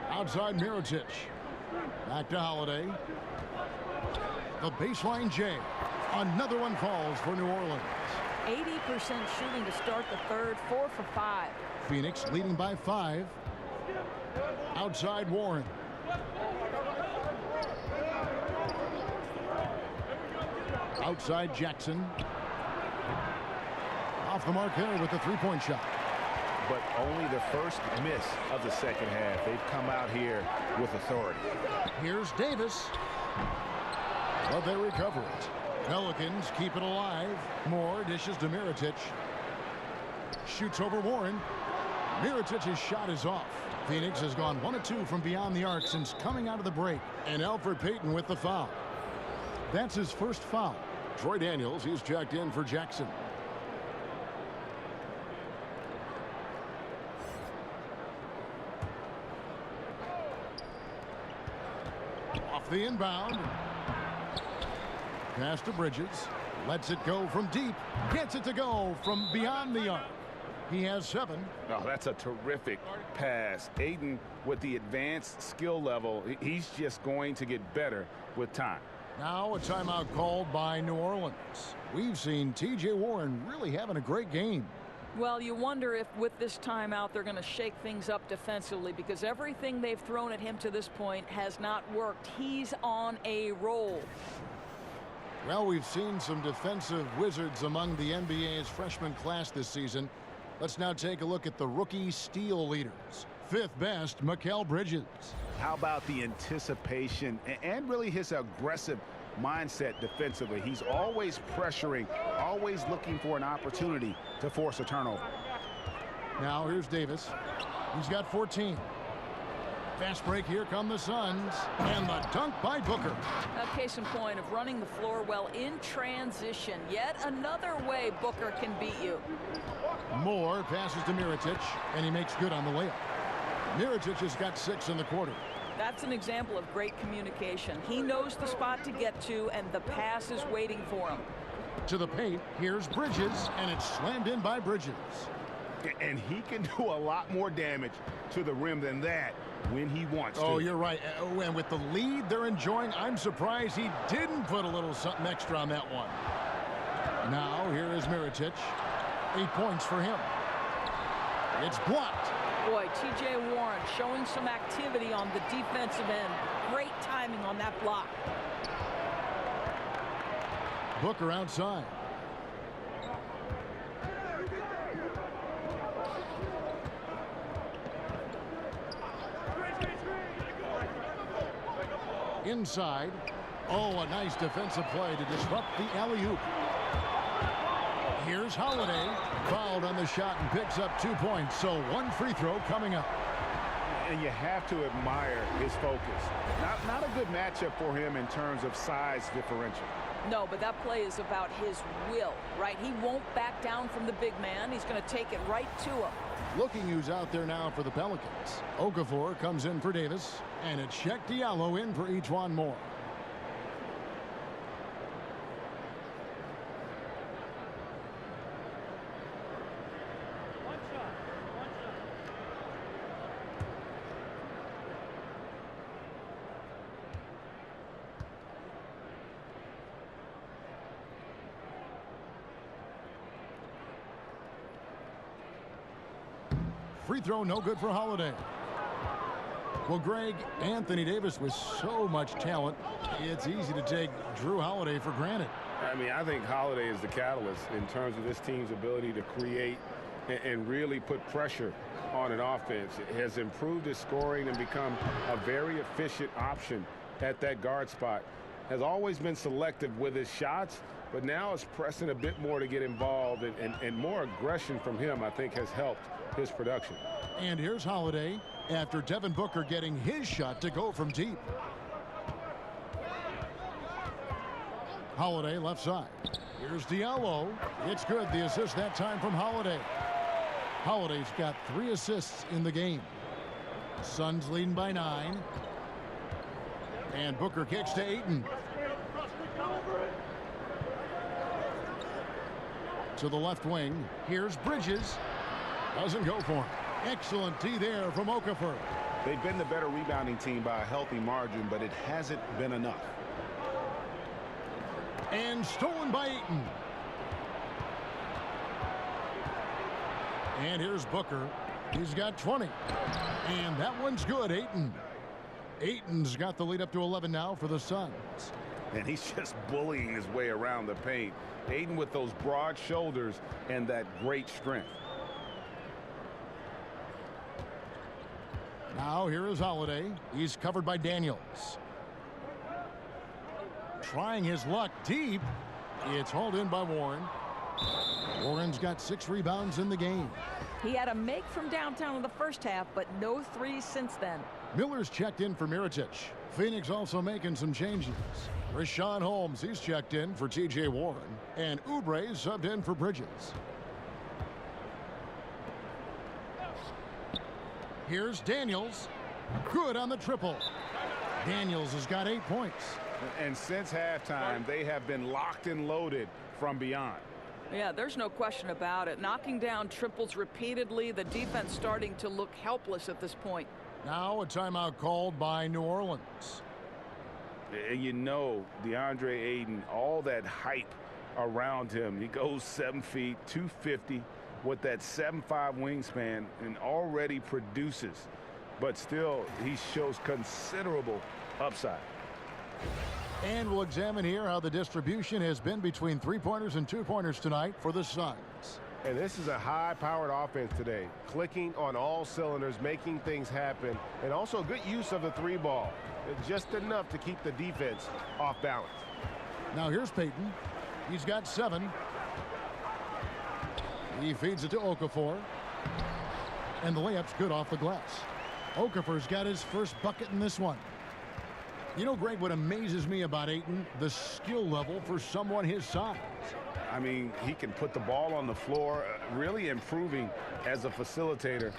[SPEAKER 5] Outside Mirotic. Back to Holiday. The baseline J. Another one falls for New Orleans.
[SPEAKER 8] 80% shooting to start the 3rd, 4 for 5.
[SPEAKER 5] Phoenix leading by 5. Outside Warren. Outside Jackson. Off the mark there with the 3-point shot.
[SPEAKER 9] But only the first miss of the second half. They've come out here with authority.
[SPEAKER 5] Here's Davis. But they recover it. Pelicans keep it alive. Moore dishes to Mirotic. Shoots over Warren. Mirotic's shot is off. Phoenix has gone 1 of 2 from beyond the arc since coming out of the break. And Elfrid Payton with the foul. That's his first foul. Troy Daniels, he's checked in for Jackson. Off the inbound. Pass to Bridges. Lets it go from deep. Gets it to go from beyond the arc. He has 7.
[SPEAKER 9] Oh, that's a terrific pass. Ayton with the advanced skill level, he's just going to get better with time.
[SPEAKER 5] Now a timeout called by New Orleans. We've seen T.J. Warren really having a great game.
[SPEAKER 8] Well, you wonder if with this timeout they're going to shake things up defensively, because everything they've thrown at him to this point has not worked. He's on a roll.
[SPEAKER 5] Well, we've seen some defensive wizards among the NBA's freshman class this season. Let's now take a look at the rookie steal leaders. 5th best, Mikal Bridges.
[SPEAKER 9] How about the anticipation and really his aggressive mindset defensively? He's always pressuring, always looking for an opportunity to force a turnover.
[SPEAKER 5] Now here's Davis. He's got 14. Fast break, here come the Suns. And the dunk by Booker.
[SPEAKER 8] A case in point of running the floor well in transition. Yet another way Booker can beat you.
[SPEAKER 5] Moore passes to Mirotic, and he makes good on the layup. Mirotic has got 6 in the quarter.
[SPEAKER 8] That's an example of great communication. He knows the spot to get to, and the pass is waiting for him.
[SPEAKER 5] To the paint, here's Bridges, and it's slammed in by Bridges.
[SPEAKER 6] And he can do a lot more damage to the rim than that when he wants to.
[SPEAKER 5] Oh, you're right. And with the lead they're enjoying, I'm surprised he didn't put a little something extra on that one. Now, here is Mirotic. 8 points for him. It's blocked.
[SPEAKER 8] Boy, T.J. Warren showing some activity on the defensive end. Great timing on that block.
[SPEAKER 5] Booker outside. Inside. Oh, a nice defensive play to disrupt the alley-oop. Here's Holiday. Fouled on the shot and picks up 2 points. So 1 free throw coming up.
[SPEAKER 6] And you have to admire his focus. Not a good matchup for him in terms of size differential.
[SPEAKER 8] No, but that play is about his will, right? He won't back down from the big man. He's going to take it right to him.
[SPEAKER 5] Looking who's out there now for the Pelicans. Okafor comes in for Davis, and it's Sheck Diallo in for Ejuan Moore. Free throw, no good for Holiday. Well, Greg, Anthony Davis with so much talent, it's easy to take Drew Holiday for granted.
[SPEAKER 6] I mean, I think Holiday is the catalyst in terms of this team's ability to create and really put pressure on an offense. It has improved his scoring and become a very efficient option at that guard spot. Has always been selective with his shots, but now is pressing a bit more to get involved, and more aggression from him, I think, has helped his production.
[SPEAKER 5] And here's Holiday after Devin Booker getting his shot to go from deep. Holiday left side. Here's Diallo. It's good. The assist that time from Holiday. Holiday's got 3 assists in the game. Suns leading by 9. And Booker kicks to Ayton. To the left wing. Here's Bridges. Doesn't go for him. Excellent D there from Okafor.
[SPEAKER 6] They've been the better rebounding team by a healthy margin, but it hasn't been enough.
[SPEAKER 5] And stolen by Ayton. And here's Booker. He's got 20. And that one's good, Ayton. Ayton's got the lead up to 11 now for the Suns.
[SPEAKER 6] And he's just bullying his way around the paint. Ayton with those broad shoulders and that great strength.
[SPEAKER 5] Now here is Holiday. He's covered by Daniels. Trying his luck deep. It's hauled in by Warren. Warren's got 6 rebounds in the game.
[SPEAKER 8] He had a make from downtown in the first half, but no threes since then.
[SPEAKER 5] Miller's checked in for Mirotic. Phoenix also making some changes. Rashawn Holmes, he's checked in for T.J. Warren. And Oubre subbed in for Bridges. Here's Daniels. Good on the triple. Daniels has got 8 points.
[SPEAKER 6] And since halftime, they have been locked and loaded from beyond.
[SPEAKER 8] Yeah, there's no question about it. Knocking down triples repeatedly, the defense starting to look helpless at this point.
[SPEAKER 5] Now a timeout called by New Orleans.
[SPEAKER 6] And you know, DeAndre Ayton, all that hype around him. He goes 7 feet, 250 with that 7'5" wingspan and already produces. But still, he shows considerable upside.
[SPEAKER 5] And we'll examine here how the distribution has been between 3-pointers and 2-pointers tonight for the Suns.
[SPEAKER 6] And this is a high-powered offense today, clicking on all cylinders, making things happen, and also good use of the three ball. Just enough to keep the defense off balance.
[SPEAKER 5] Now here's Payton. He's got 7. He feeds it to Okafor. And the layup's good off the glass. Okafor's got his first bucket in this one. You know, Greg, what amazes me about Ayton, the skill level for someone his size.
[SPEAKER 9] I mean, he can put the ball on the floor, really improving as a facilitator.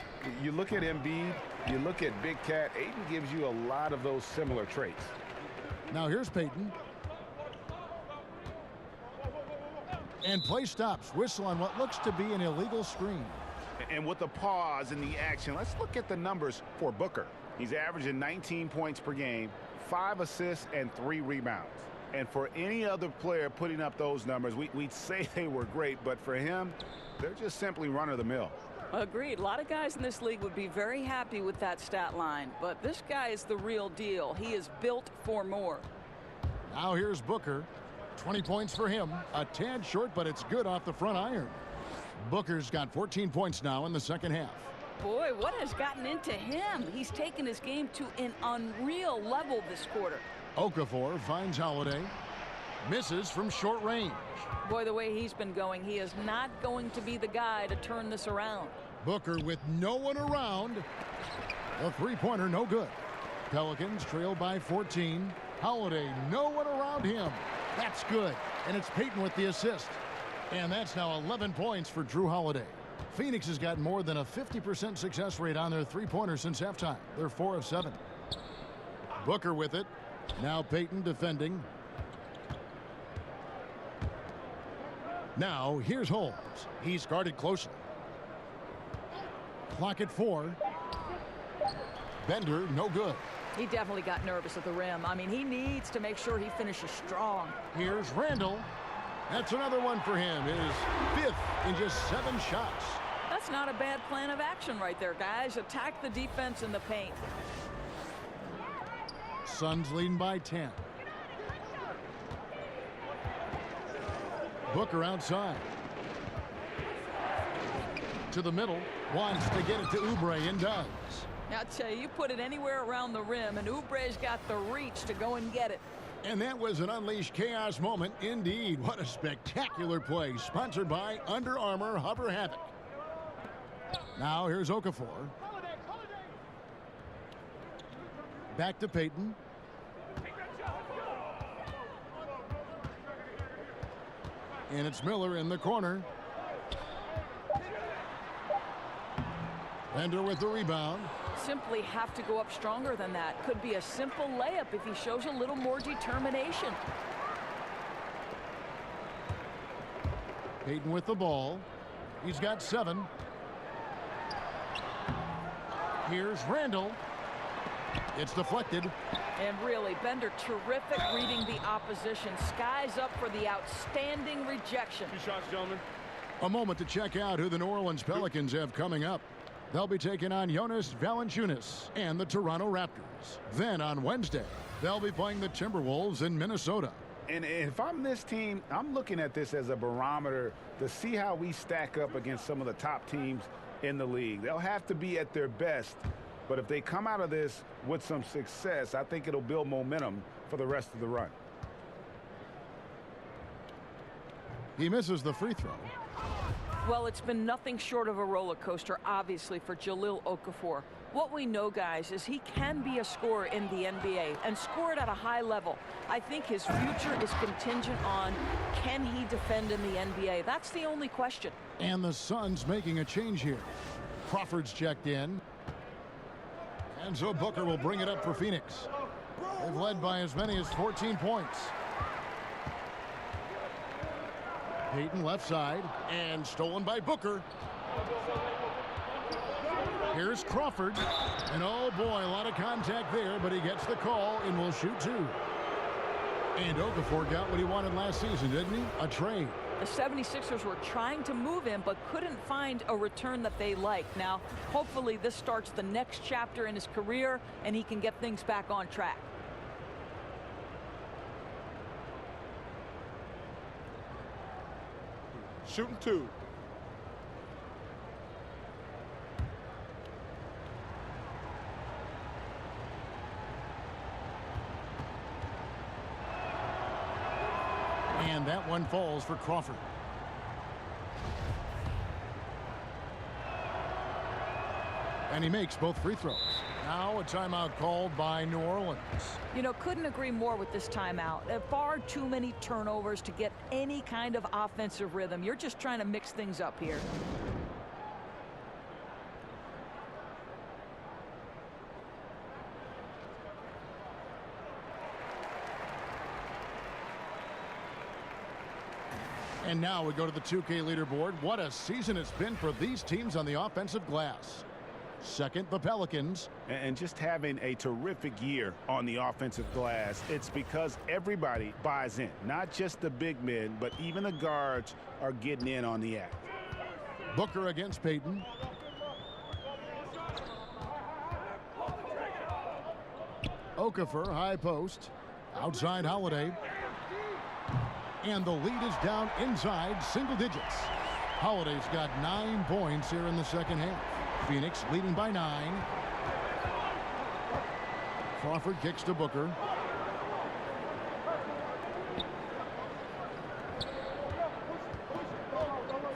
[SPEAKER 9] You look at Embiid, you look at Big Cat, Ayton gives you a lot of those similar traits.
[SPEAKER 5] Now here's Payton. And play stops. Whistle on what looks to be an illegal screen.
[SPEAKER 9] And with the pause in the action, let's look at the numbers for Booker. He's averaging 19 points per game, 5 assists, and 3 rebounds. And for any other player putting up those numbers, we'd say they were great, but for him, they're just simply run-of-the-mill.
[SPEAKER 8] Agreed. A lot of guys in this league would be very happy with that stat line, but this guy is the real deal. He is built for more.
[SPEAKER 5] Now here's Booker. 20 points for him. A tad short, but it's good off the front iron. Booker's got 14 points now in the second half.
[SPEAKER 8] Boy, what has gotten into him? He's taken his game to an unreal level this quarter.
[SPEAKER 5] Okafor finds Holiday. Misses from short range.
[SPEAKER 8] Boy, the way he's been going, he is not going to be the guy to turn this around.
[SPEAKER 5] Booker with no one around. A three-pointer, no good. Pelicans trail by 14. Holiday, no one around him. That's good. And it's Payton with the assist. And that's now 11 points for Drew Holiday. Phoenix has got more than a 50% success rate on their three-pointers since halftime. They're 4 of 7. Booker with it. Now Payton defending. Now here's Holmes. He's guarded closely. Clock at 4. Bender, no good.
[SPEAKER 8] He definitely got nervous at the rim. I mean, he needs to make sure he finishes strong.
[SPEAKER 5] Here's Randall. That's another one for him. His 5th in just 7 shots.
[SPEAKER 8] That's not a bad plan of action right there, guys. Attack the defense in the paint.
[SPEAKER 5] Suns leading by 10. Booker outside. To the middle. Wants to get it to Oubre and does.
[SPEAKER 8] Now, I'll tell you, you put it anywhere around the rim, and Oubre's got the reach to go and get it.
[SPEAKER 5] And that was an unleashed chaos moment indeed. What a spectacular play. Sponsored by Under Armour Hover Havoc. Now here's Okafor. Back to Payton. And it's Miller in the corner. Bender with the rebound.
[SPEAKER 8] Simply have to go up stronger than that. Could be a simple layup if he shows a little more determination.
[SPEAKER 5] Payton with the ball. He's got 7. Here's Randall. It's deflected.
[SPEAKER 8] And really, Bender terrific reading the opposition. Skies up for the outstanding rejection.
[SPEAKER 2] 2 shots, gentlemen.
[SPEAKER 5] A moment to check out who the New Orleans Pelicans have coming up. They'll be taking on Jonas Valanciunas and the Toronto Raptors. Then on Wednesday, they'll be playing the Timberwolves in Minnesota.
[SPEAKER 9] And if I'm this team, I'm looking at this as a barometer to see how we stack up against some of the top teams in the league. They'll have to be at their best, but if they come out of this with some success, I think it'll build momentum for the rest of the run.
[SPEAKER 5] He misses the free throw.
[SPEAKER 8] Well, it's been nothing short of a roller coaster, obviously, for Jahlil Okafor. What we know, guys, is he can be a scorer in the NBA and score it at a high level. I think his future is contingent on, can he defend in the NBA? That's the only question.
[SPEAKER 5] And the Suns making a change here. Crawford's checked in. And so Booker will bring it up for Phoenix. They've led by as many as 14 points. Payton left side, and stolen by Booker. Here's Crawford, and oh boy, a lot of contact there, but he gets the call and will shoot 2. And Okafor got what he wanted last season, didn't he? A trade.
[SPEAKER 8] The 76ers were trying to move him, but couldn't find a return that they liked. Now, hopefully this starts the next chapter in his career, and he can get things back on track.
[SPEAKER 3] Shooting 2.
[SPEAKER 5] And that one falls for Crawford. And he makes both free throws. Now a timeout called by New Orleans.
[SPEAKER 8] You know, couldn't agree more with this timeout. Far too many turnovers to get any kind of offensive rhythm. You're just trying to mix things up here.
[SPEAKER 5] And now we go to the 2K leaderboard. What a season it's been for these teams on the offensive glass. Second, the Pelicans.
[SPEAKER 6] And just having a terrific year on the offensive glass, it's because everybody buys in. Not just the big men, but even the guards are getting in on the act.
[SPEAKER 5] Booker against Payton. Okafor, high post. Outside Holiday. And the lead is down inside single digits. Holiday's got 9 points here in the second half. Phoenix leading by 9. Crawford kicks to Booker.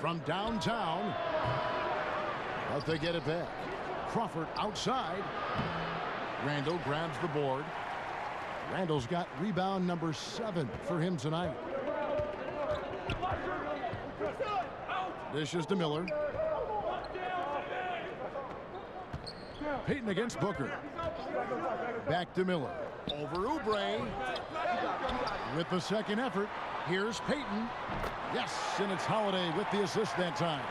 [SPEAKER 5] From downtown. But they get it back. Crawford outside. Randall grabs the board. Randall's got rebound number 7 for him tonight. Dishes to Miller. Payton against Booker. Back to Miller. Over Oubre. With the second effort. Here's Payton. Yes, and it's Holiday with the assist that time.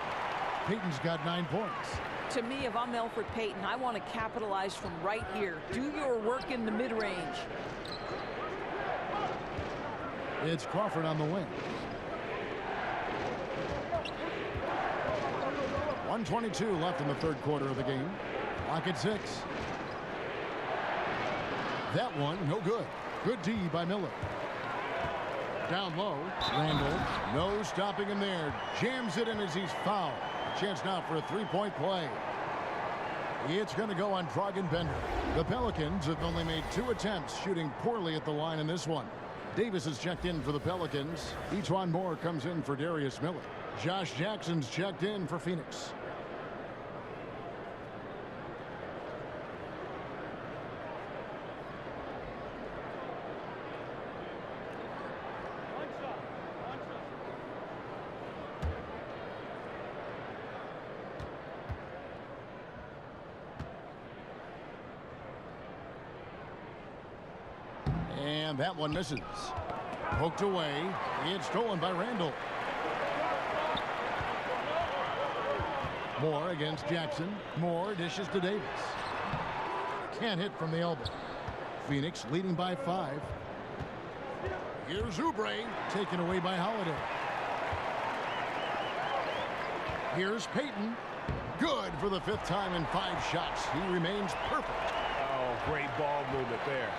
[SPEAKER 5] Payton's got 9 points.
[SPEAKER 8] To me, if I'm Elfrid Payton, I want to capitalize from right here. Do your work in the mid-range.
[SPEAKER 5] It's Crawford on the wing. 1:22 left in the third quarter of the game. Clock at 6. That one, no good. Good D by Miller. Down low, Randall. No stopping him there. Jams it in as he's fouled. Chance now for a three-point play. It's going to go on Dragan Bender. The Pelicans have only made 2 attempts, shooting poorly at the line in this one. Davis has checked in for the Pelicans. Etuan Moore comes in for Darius Miller. Josh Jackson's checked in for Phoenix. And that one misses. Poked away. It's stolen by Randall. Moore against Jackson. Moore dishes to Davis. Can't hit from the elbow. Phoenix leading by 5. Here's Oubre, taken away by Holiday. Here's Payton. Good for the 5th time in 5 shots. He remains perfect.
[SPEAKER 6] Oh, great ball movement there.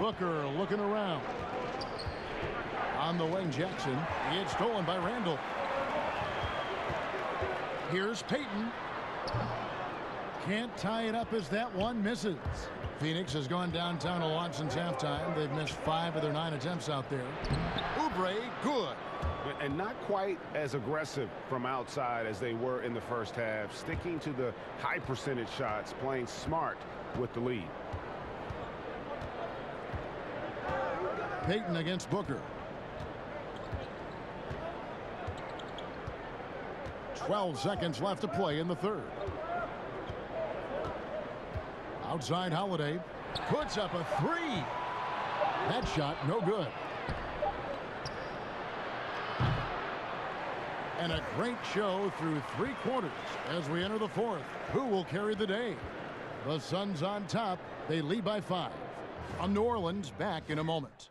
[SPEAKER 5] Booker looking around. On the wing, Jackson. It's stolen by Randall. Here's Payton. Can't tie it up as that one misses. Phoenix has gone downtown a lot since halftime. They've missed 5 of their 9 attempts out there. Oubre, good.
[SPEAKER 6] And not quite as aggressive from outside as they were in the first half. Sticking to the high percentage shots, playing smart with the lead.
[SPEAKER 5] Payton against Booker. 12 seconds left to play in the third. Outside Holiday. Puts up a 3. That shot no good. And a great show through 3 quarters as we enter the 4th. Who will carry the day? The Suns on top. They lead by 5. From New Orleans, back in a moment.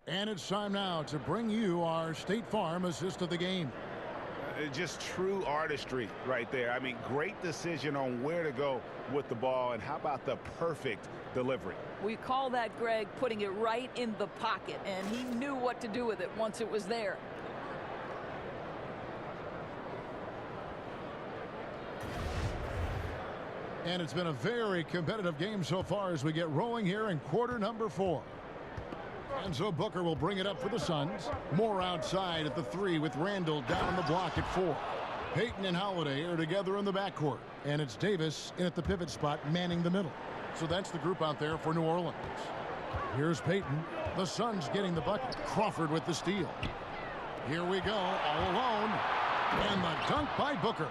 [SPEAKER 5] And it's time now to bring you our State Farm assist of the game.
[SPEAKER 6] Just true artistry right there. I mean, great decision on where to go with the ball, and how about the perfect delivery.
[SPEAKER 8] We call that, Greg, putting it right in the pocket, and he knew what to do with it once it was there.
[SPEAKER 5] And it's been a very competitive game so far as we get rolling here in quarter number 4. And so Booker will bring it up for the Suns. Moore outside at the 3 with Randall down the block at 4. Payton and Holiday are together in the backcourt. And it's Davis in at the pivot spot manning the middle. So that's the group out there for New Orleans. Here's Payton. The Suns getting the bucket. Crawford with the steal. Here we go, all alone. And the dunk by Booker.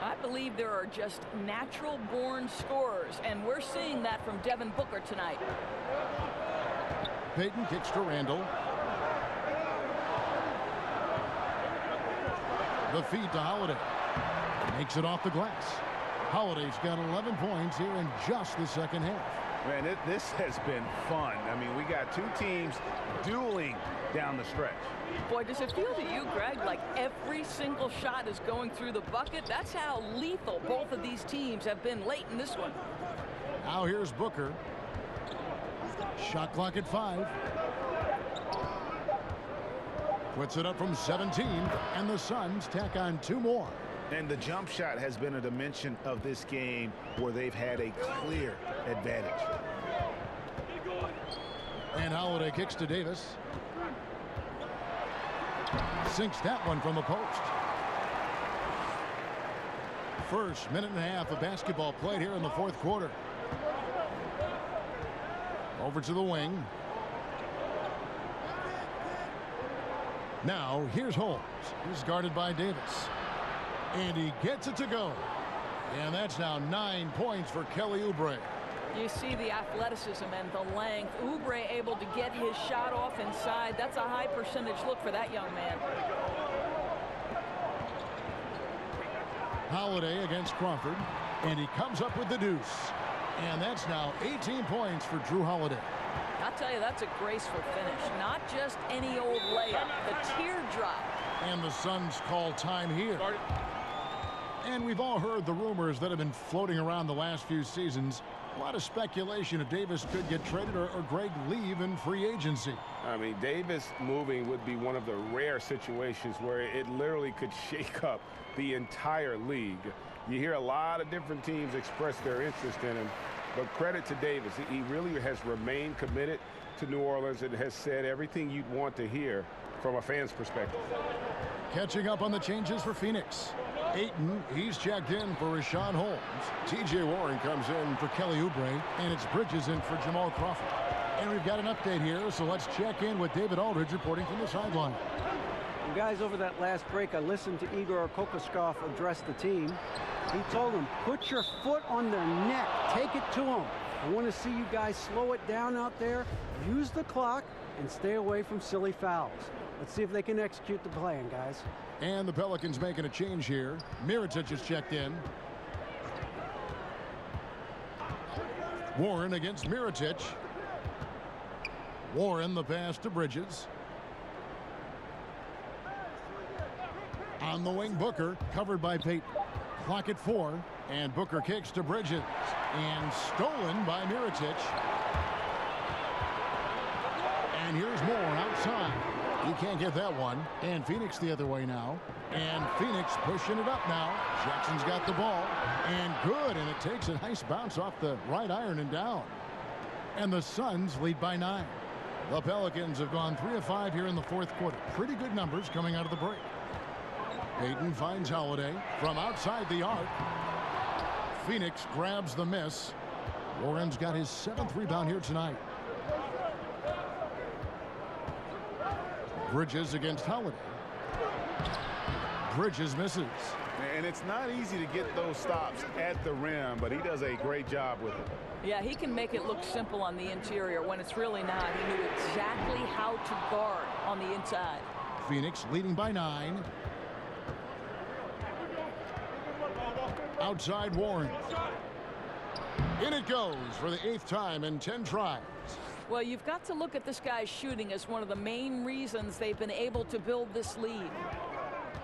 [SPEAKER 8] I believe there are just natural-born scorers, and we're seeing that from Devin Booker tonight.
[SPEAKER 5] Payton kicks to Randall. The feed to Holiday. Makes it off the glass. Holiday's got 11 points here in just the second half.
[SPEAKER 9] Man, this has been fun. I mean, we got two teams dueling down the stretch.
[SPEAKER 8] Boy, does it feel to you, Greg, like every single shot is going through the bucket? That's how lethal both of these teams have been late in this one.
[SPEAKER 5] Now here's Booker. Shot clock at 5. Puts it up from 17, and the Suns tack on 2 more.
[SPEAKER 9] And the jump shot has been a dimension of this game where they've had a clear advantage.
[SPEAKER 5] And Holiday kicks to Davis. Sinks that one from the post. First minute and a half of basketball played here in the 4th quarter. Over to the wing. Now here's Holmes. He's guarded by Davis. And he gets it to go. And that's now 9 points for Kelly Oubre.
[SPEAKER 8] You see the athleticism and the length. Oubre able to get his shot off inside. That's a high percentage look for that young man.
[SPEAKER 5] Holiday against Crawford. And he comes up with the deuce. And that's now 18 points for Drew Holiday.
[SPEAKER 8] I'll tell you, that's a graceful finish. Not just any old layup. The teardrop.
[SPEAKER 5] And the Suns call time here. And we've all heard the rumors that have been floating around the last few seasons. A lot of speculation if Davis could get traded or Greg leave in free agency.
[SPEAKER 6] I mean, Davis moving would be one of the rare situations where it literally could shake up the entire league. You hear a lot of different teams express their interest in him, but credit to Davis. He really has remained committed to New Orleans and has said everything you'd want to hear from a fan's perspective.
[SPEAKER 5] Catching up on the changes for Phoenix. Ayton, he's checked in for Rashawn Holmes. T.J. Warren comes in for Kelly Oubre, and it's Bridges in for Jamal Crawford. And we've got an update here, so let's check in with David Aldridge reporting from the sideline.
[SPEAKER 7] Well, guys, over that last break, I listened to Igor Kokoskov address the team. He told them, put your foot on their neck. Take it to them. I want to see you guys slow it down out there, use the clock, and stay away from silly fouls. Let's see if they can execute the plan, guys.
[SPEAKER 5] And the Pelicans making a change here. Mirotic is checked in. Warren against Mirotic. Warren the pass to Bridges. On the wing, Booker, covered by Payton. Clock at 4, and Booker kicks to Bridges. And stolen by Mirotic. And here's Moore outside. He can't get that one. And Phoenix the other way now. And Phoenix pushing it up now. Jackson's got the ball. And good. And it takes a nice bounce off the right iron and down. And the Suns lead by 9. The Pelicans have gone 3 of 5 here in the 4th quarter. Pretty good numbers coming out of the break. Payton finds Holiday from outside the arc. Phoenix grabs the miss. Warren's got his 7th rebound here tonight. Bridges against Holiday. Bridges misses.
[SPEAKER 9] And it's not easy to get those stops at the rim, but he does a great job with it.
[SPEAKER 8] Yeah, he can make it look simple on the interior when it's really not. He knew exactly how to guard on the inside.
[SPEAKER 5] Phoenix leading by 9. Outside Warren. In it goes for the 8th time in 10 tries.
[SPEAKER 8] Well, you've got to look at this guy's shooting as one of the main reasons they've been able to build this lead.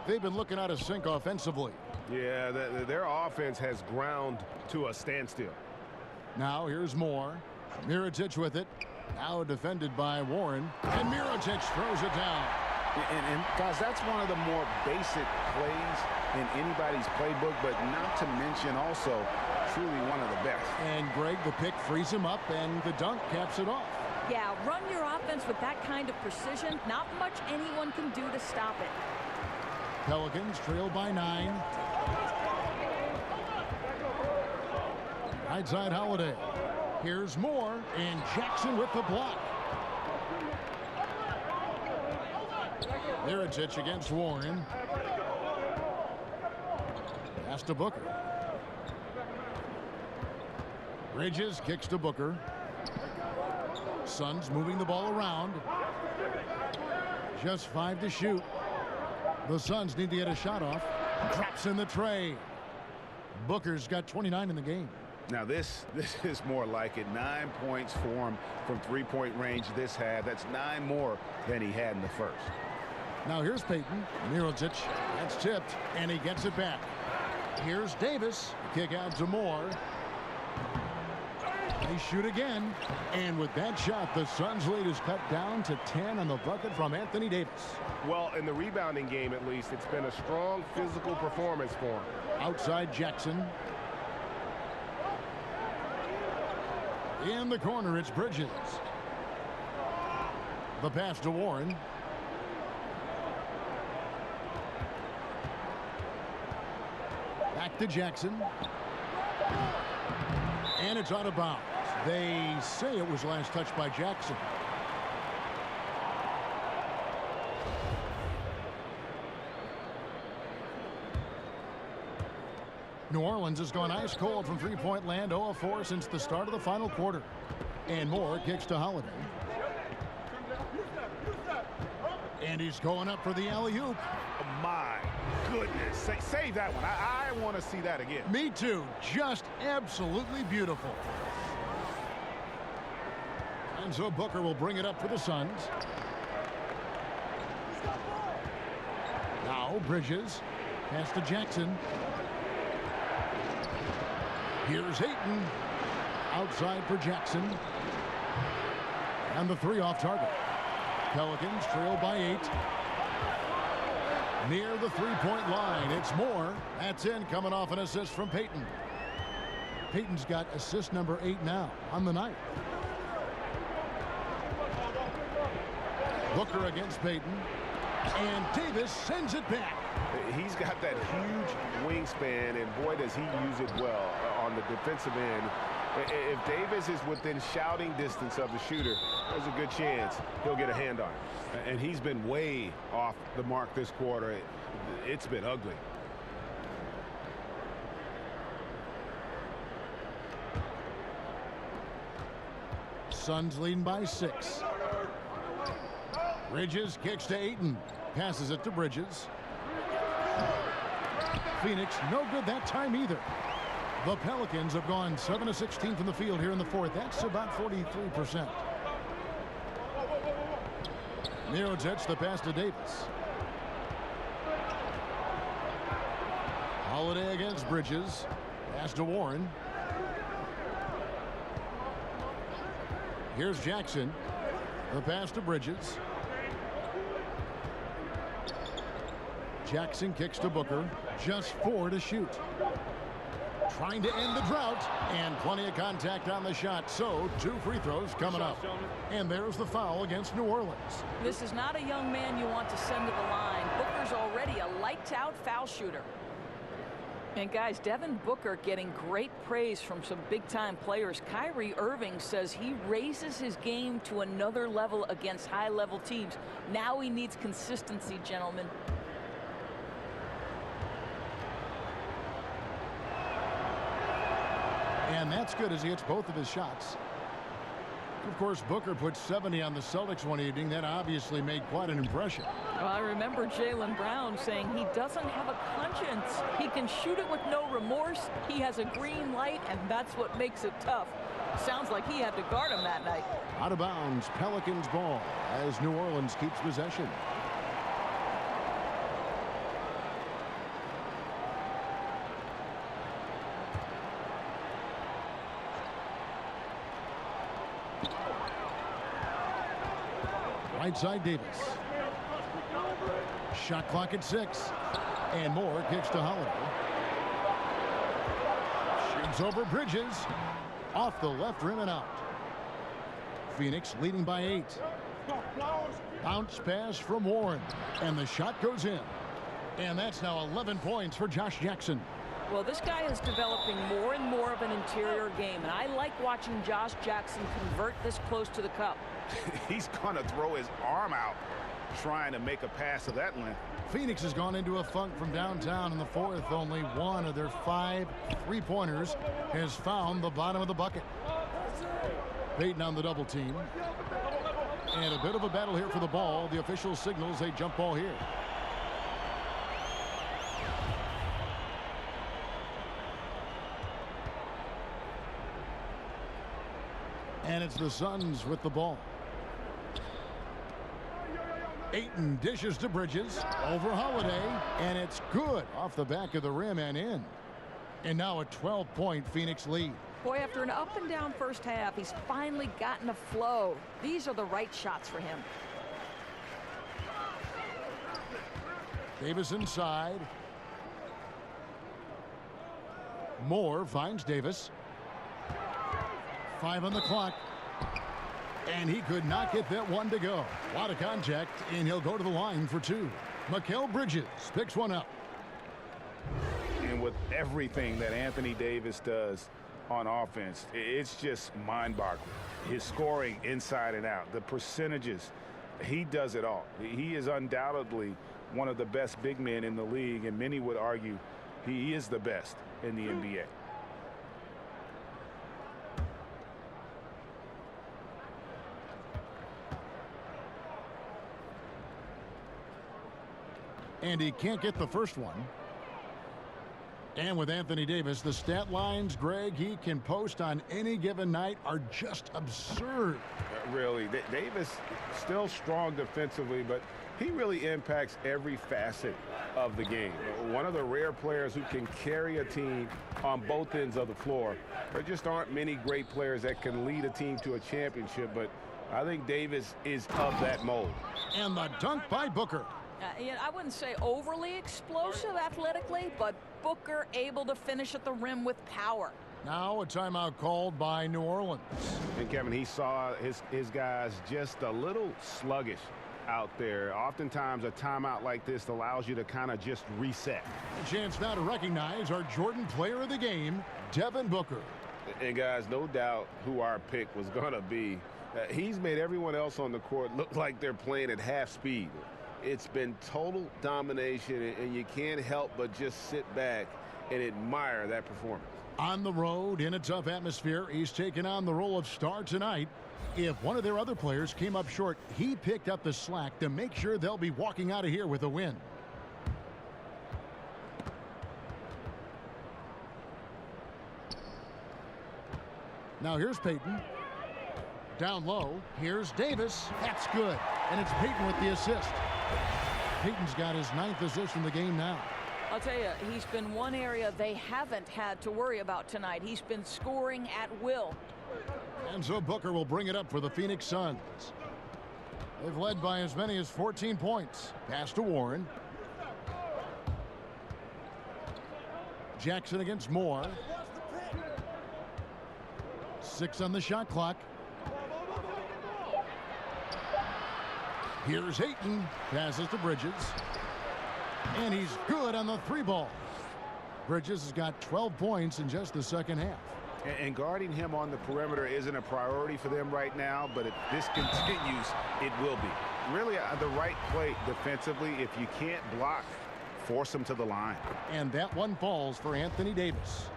[SPEAKER 5] They've been looking out of sync offensively.
[SPEAKER 6] Yeah, their offense has ground to a standstill.
[SPEAKER 5] Now here's Moore. Mirotic with it. Now defended by Warren. And Mirotic throws it down.
[SPEAKER 9] And guys, that's one of the more basic plays in anybody's playbook, but not to mention also truly one of the best.
[SPEAKER 5] And Greg, the pick frees him up, and the dunk caps it off.
[SPEAKER 8] Yeah, run your offense with that kind of precision. Not much anyone can do to stop it.
[SPEAKER 5] Pelicans trail by 9. Right side Holiday. Here's Moore, and Jackson with the block. Mirotic against Warren. Pass to Booker. Bridges kicks to Booker. Suns moving the ball around. Just 5 to shoot. The Suns need to get a shot off. Drops in the tray. Booker's got 29 in the game.
[SPEAKER 9] Now this is more like it. 9 points for him from three-point range this half. That's 9 more than he had in the first.
[SPEAKER 5] Now here's Payton. Mirotic. That's tipped, and he gets it back. Here's Davis. Kick out to Moore. They shoot again. And with that shot, the Suns' lead is cut down to 10 on the bucket from Anthony Davis.
[SPEAKER 6] Well, in the rebounding game, at least, it's been a strong physical performance for him.
[SPEAKER 5] Outside Jackson. In the corner, it's Bridges. The pass to Warren. Back to Jackson. And it's out of bounds. They say it was last touched by Jackson. New Orleans has gone ice cold from three-point land, 0 of 4 since the start of the final quarter. And Moore kicks to Holiday. And he's going up for the alley-oop.
[SPEAKER 6] Oh, my goodness. Save that one. I want to see that again.
[SPEAKER 5] Me too. Just absolutely beautiful. And so Booker will bring it up for the Suns. Now Bridges. Pass to Jackson. Here's Ayton. Outside for Jackson. And the 3 off target. Pelicans trail by 8. Near the three-point line, it's Moore. That's in, coming off an assist from Payton. Payton's got assist number 8 now on the night. Booker against Payton. And Davis sends it back.
[SPEAKER 6] He's got that huge wingspan, and boy, does he use it well on the defensive end. If Davis is within shouting distance of the shooter, there's a good chance he'll get a hand on it. And he's been way off the mark this quarter. It's been ugly.
[SPEAKER 5] Suns leading by 6. Bridges kicks to Ayton. Passes it to Bridges. Phoenix no good that time either. The Pelicans have gone 7 of 16 from the field here in the 4th. That's about 43%. Mirotic, the pass to Davis. Holiday against Bridges. Pass to Warren. Here's Jackson. The pass to Bridges. Jackson kicks to Booker. Just 4 to shoot. Trying to end the drought, and plenty of contact on the shot. So 2 free throws coming up. And there's the foul against New Orleans.
[SPEAKER 8] This is not a young man you want to send to the line. Booker's already a lights-out foul shooter. And guys, Devin Booker getting great praise from some big-time players. Kyrie Irving says he raises his game to another level against high-level teams. Now he needs consistency, gentlemen.
[SPEAKER 5] And that's good as he hits both of his shots. Of course, Booker put 70 on the Celtics one evening. That obviously made quite an impression.
[SPEAKER 8] Well, I remember Jaylen Brown saying he doesn't have a conscience. He can shoot it with no remorse. He has a green light, and that's what makes it tough. Sounds like he had to guard him that night.
[SPEAKER 5] Out of bounds, Pelicans ball as New Orleans keeps possession. Right side Davis. Shot clock at 6. And Moore kicks to Holiday. Shoots over Bridges. Off the left rim and out. Phoenix leading by 8. Bounce pass from Warren. And the shot goes in. And that's now 11 points for Josh Jackson.
[SPEAKER 8] Well, this guy is developing more and more of an interior game, and I like watching Josh Jackson convert this close to the cup.
[SPEAKER 6] He's going to throw his arm out trying to make a pass of that length.
[SPEAKER 5] Phoenix has gone into a funk from downtown in the fourth. Only one of their 5 3-pointers has found the bottom of the bucket. Payton on the double team. And a bit of a battle here for the ball. The official signals a jump ball here. And it's the Suns with the ball. Ayton dishes to Bridges. Over Holiday. And it's good off the back of the rim and in. And now a 12-point Phoenix lead.
[SPEAKER 8] Boy, after an up-and-down first half, he's finally gotten a flow. These are the right shots for him.
[SPEAKER 5] Davis inside. Moore finds Davis. 5 on the clock. And he could not get that one to go. A lot of contact, and he'll go to the line for 2. Mikal Bridges picks one up.
[SPEAKER 9] And with everything that Anthony Davis does on offense, it's just mind-boggling. His scoring inside and out, the percentages, he does it all. He is undoubtedly one of the best big men in the league, and many would argue he is the best in the NBA.
[SPEAKER 5] And he can't get the first one. And with Anthony Davis, the stat lines, Greg, he can post on any given night are just absurd.
[SPEAKER 6] Really, Davis still strong defensively, but he really impacts every facet of the game. One of the rare players who can carry a team on both ends of the floor. There just aren't many great players that can lead a team to a championship, but I think Davis is of that mold.
[SPEAKER 5] And the dunk by Booker.
[SPEAKER 8] I wouldn't say overly explosive athletically, but Booker able to finish at the rim with power.
[SPEAKER 5] Now a timeout called by New Orleans.
[SPEAKER 6] And Kevin, he saw his guys just a little sluggish out there. Oftentimes a timeout like this allows you to kind of just reset.
[SPEAKER 5] A chance now to recognize our Jordan player of the game, Devin Booker.
[SPEAKER 6] And guys, no doubt who our pick was going to be. He's made everyone else on the court look like they're playing at half speed. It's been total domination, and you can't help but just sit back and admire that performance.
[SPEAKER 5] On the road, in a tough atmosphere, he's taken on the role of star tonight. If one of their other players came up short, he picked up the slack to make sure they'll be walking out of here with a win. Now here's Payton. Down low, here's Davis. That's good. And it's Payton with the assist. Payton's got his 9th assist in the game now.
[SPEAKER 8] I'll tell you, he's been one area they haven't had to worry about tonight. He's been scoring at will.
[SPEAKER 5] And so Booker will bring it up for the Phoenix Suns. They've led by as many as 14 points. Pass to Warren. Jackson against Moore. 6 on the shot clock. Here's Ayton. Passes to Bridges. And he's good on the 3-ball. Bridges has got 12 points in just the second half.
[SPEAKER 6] And guarding him on the perimeter isn't a priority for them right now, but if this continues, it will be. Really, the right play defensively. If you can't block, force him to the line.
[SPEAKER 5] And that one falls for Anthony Davis.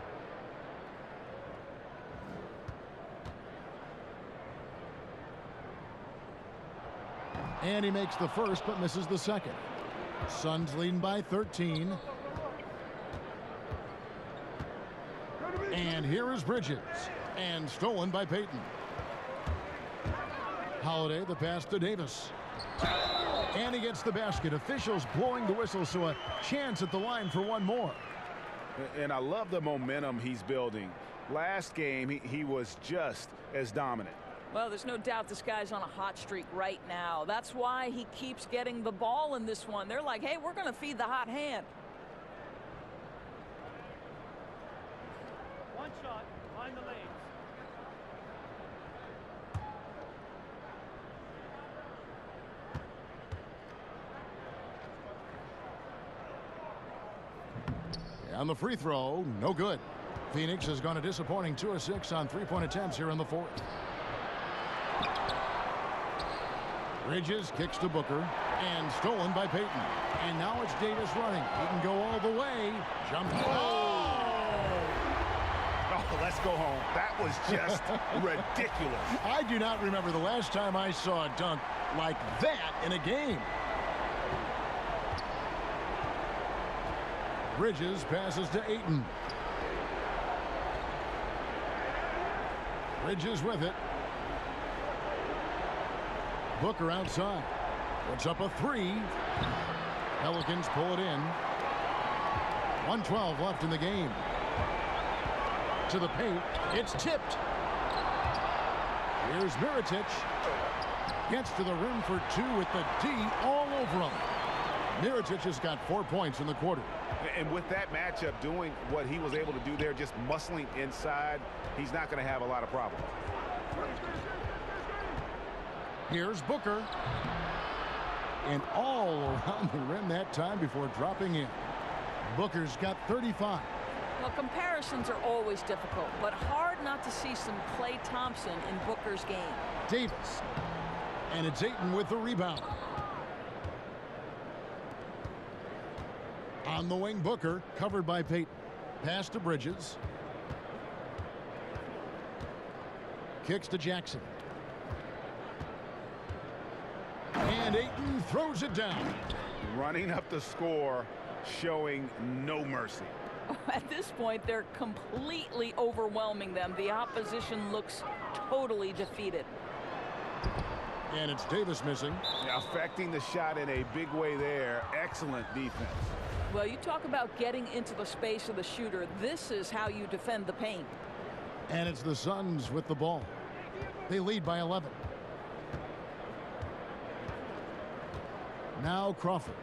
[SPEAKER 5] And he makes the first, but misses the second. Suns leading by 13. And here is Bridges. And stolen by Payton. Holiday, the pass to Davis. And he gets the basket. Officials blowing the whistle, so a chance at the line for one more.
[SPEAKER 6] And I love the momentum he's building. Last game, he was just as dominant.
[SPEAKER 8] Well, there's no doubt this guy's on a hot streak right now. That's why he keeps getting the ball in this one. They're like, hey, we're going to feed the hot hand.
[SPEAKER 12] One shot, find the lanes.
[SPEAKER 5] On the free throw, no good. Phoenix has gone a disappointing 2 of 6 on three-point attempts here in the fourth. Bridges kicks to Booker and stolen by Payton. And now it's Davis running. He can go all the way. Jump.
[SPEAKER 6] Oh, let's go home. That was just ridiculous.
[SPEAKER 5] I do not remember the last time I saw a dunk like that in a game. Bridges passes to Ayton. Bridges with it. Booker outside. Puts up a three. Pelicans pull it in. 1:12 left in the game. To the paint. It's tipped. Here's Mirotic. Gets to the rim for two with the D all over him. Mirotic has got 4 points in the quarter.
[SPEAKER 6] And with that matchup, doing what he was able to do there, just muscling inside, he's not going to have a lot of problems.
[SPEAKER 5] Here's Booker. And all around the rim that time before dropping in. Booker's got 35.
[SPEAKER 8] Well, comparisons are always difficult, but hard not to see some Klay Thompson in Booker's game.
[SPEAKER 5] Davis. And it's Ayton with the rebound. On the wing, Booker, covered by Payton. Pass to Bridges. Kicks to Jackson. And Ayton throws it down.
[SPEAKER 6] Running up the score, showing no mercy.
[SPEAKER 8] At this point, they're completely overwhelming them. The opposition looks totally defeated.
[SPEAKER 5] And it's Davis missing.
[SPEAKER 6] Affecting the shot in a big way there. Excellent defense.
[SPEAKER 8] Well, you talk about getting into the space of the shooter. This is how you defend the paint.
[SPEAKER 5] And it's the Suns with the ball. They lead by 11. Now Crawford.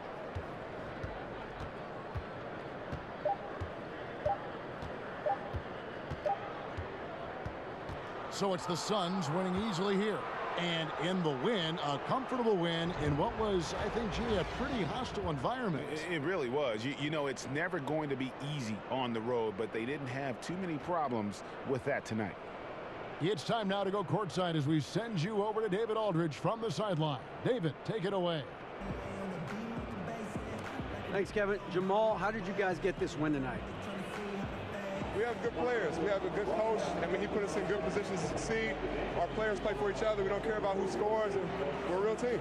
[SPEAKER 5] So it's the Suns winning easily here. And in the win, a comfortable win in what was, I think, a pretty hostile environment.
[SPEAKER 6] It really was. You know, it's never going to be easy on the road, but they didn't have too many problems with that tonight.
[SPEAKER 5] It's time now to go courtside as we send you over to David Aldridge from the sideline. David, take it away.
[SPEAKER 7] Thanks, Kevin. Jamal, how did you guys get this win tonight?
[SPEAKER 13] We have good players. We have a good coach. I mean, he put us in good positions to succeed. Our players play for each other. We don't care about who scores, and we're a real team.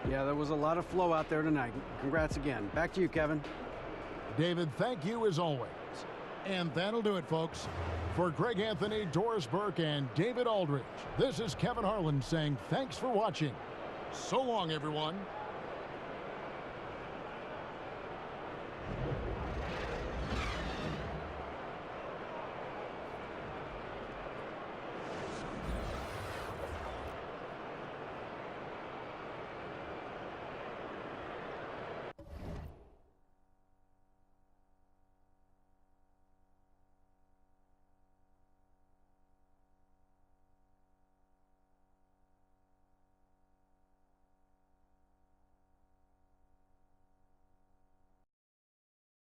[SPEAKER 7] Yeah, there was a lot of flow out there tonight. Congrats again. Back to you, Kevin.
[SPEAKER 5] David, thank you as always. And that'll do it, folks. For Greg Anthony, Doris Burke, and David Aldridge, this is Kevin Harlan saying thanks for watching. So long, everyone.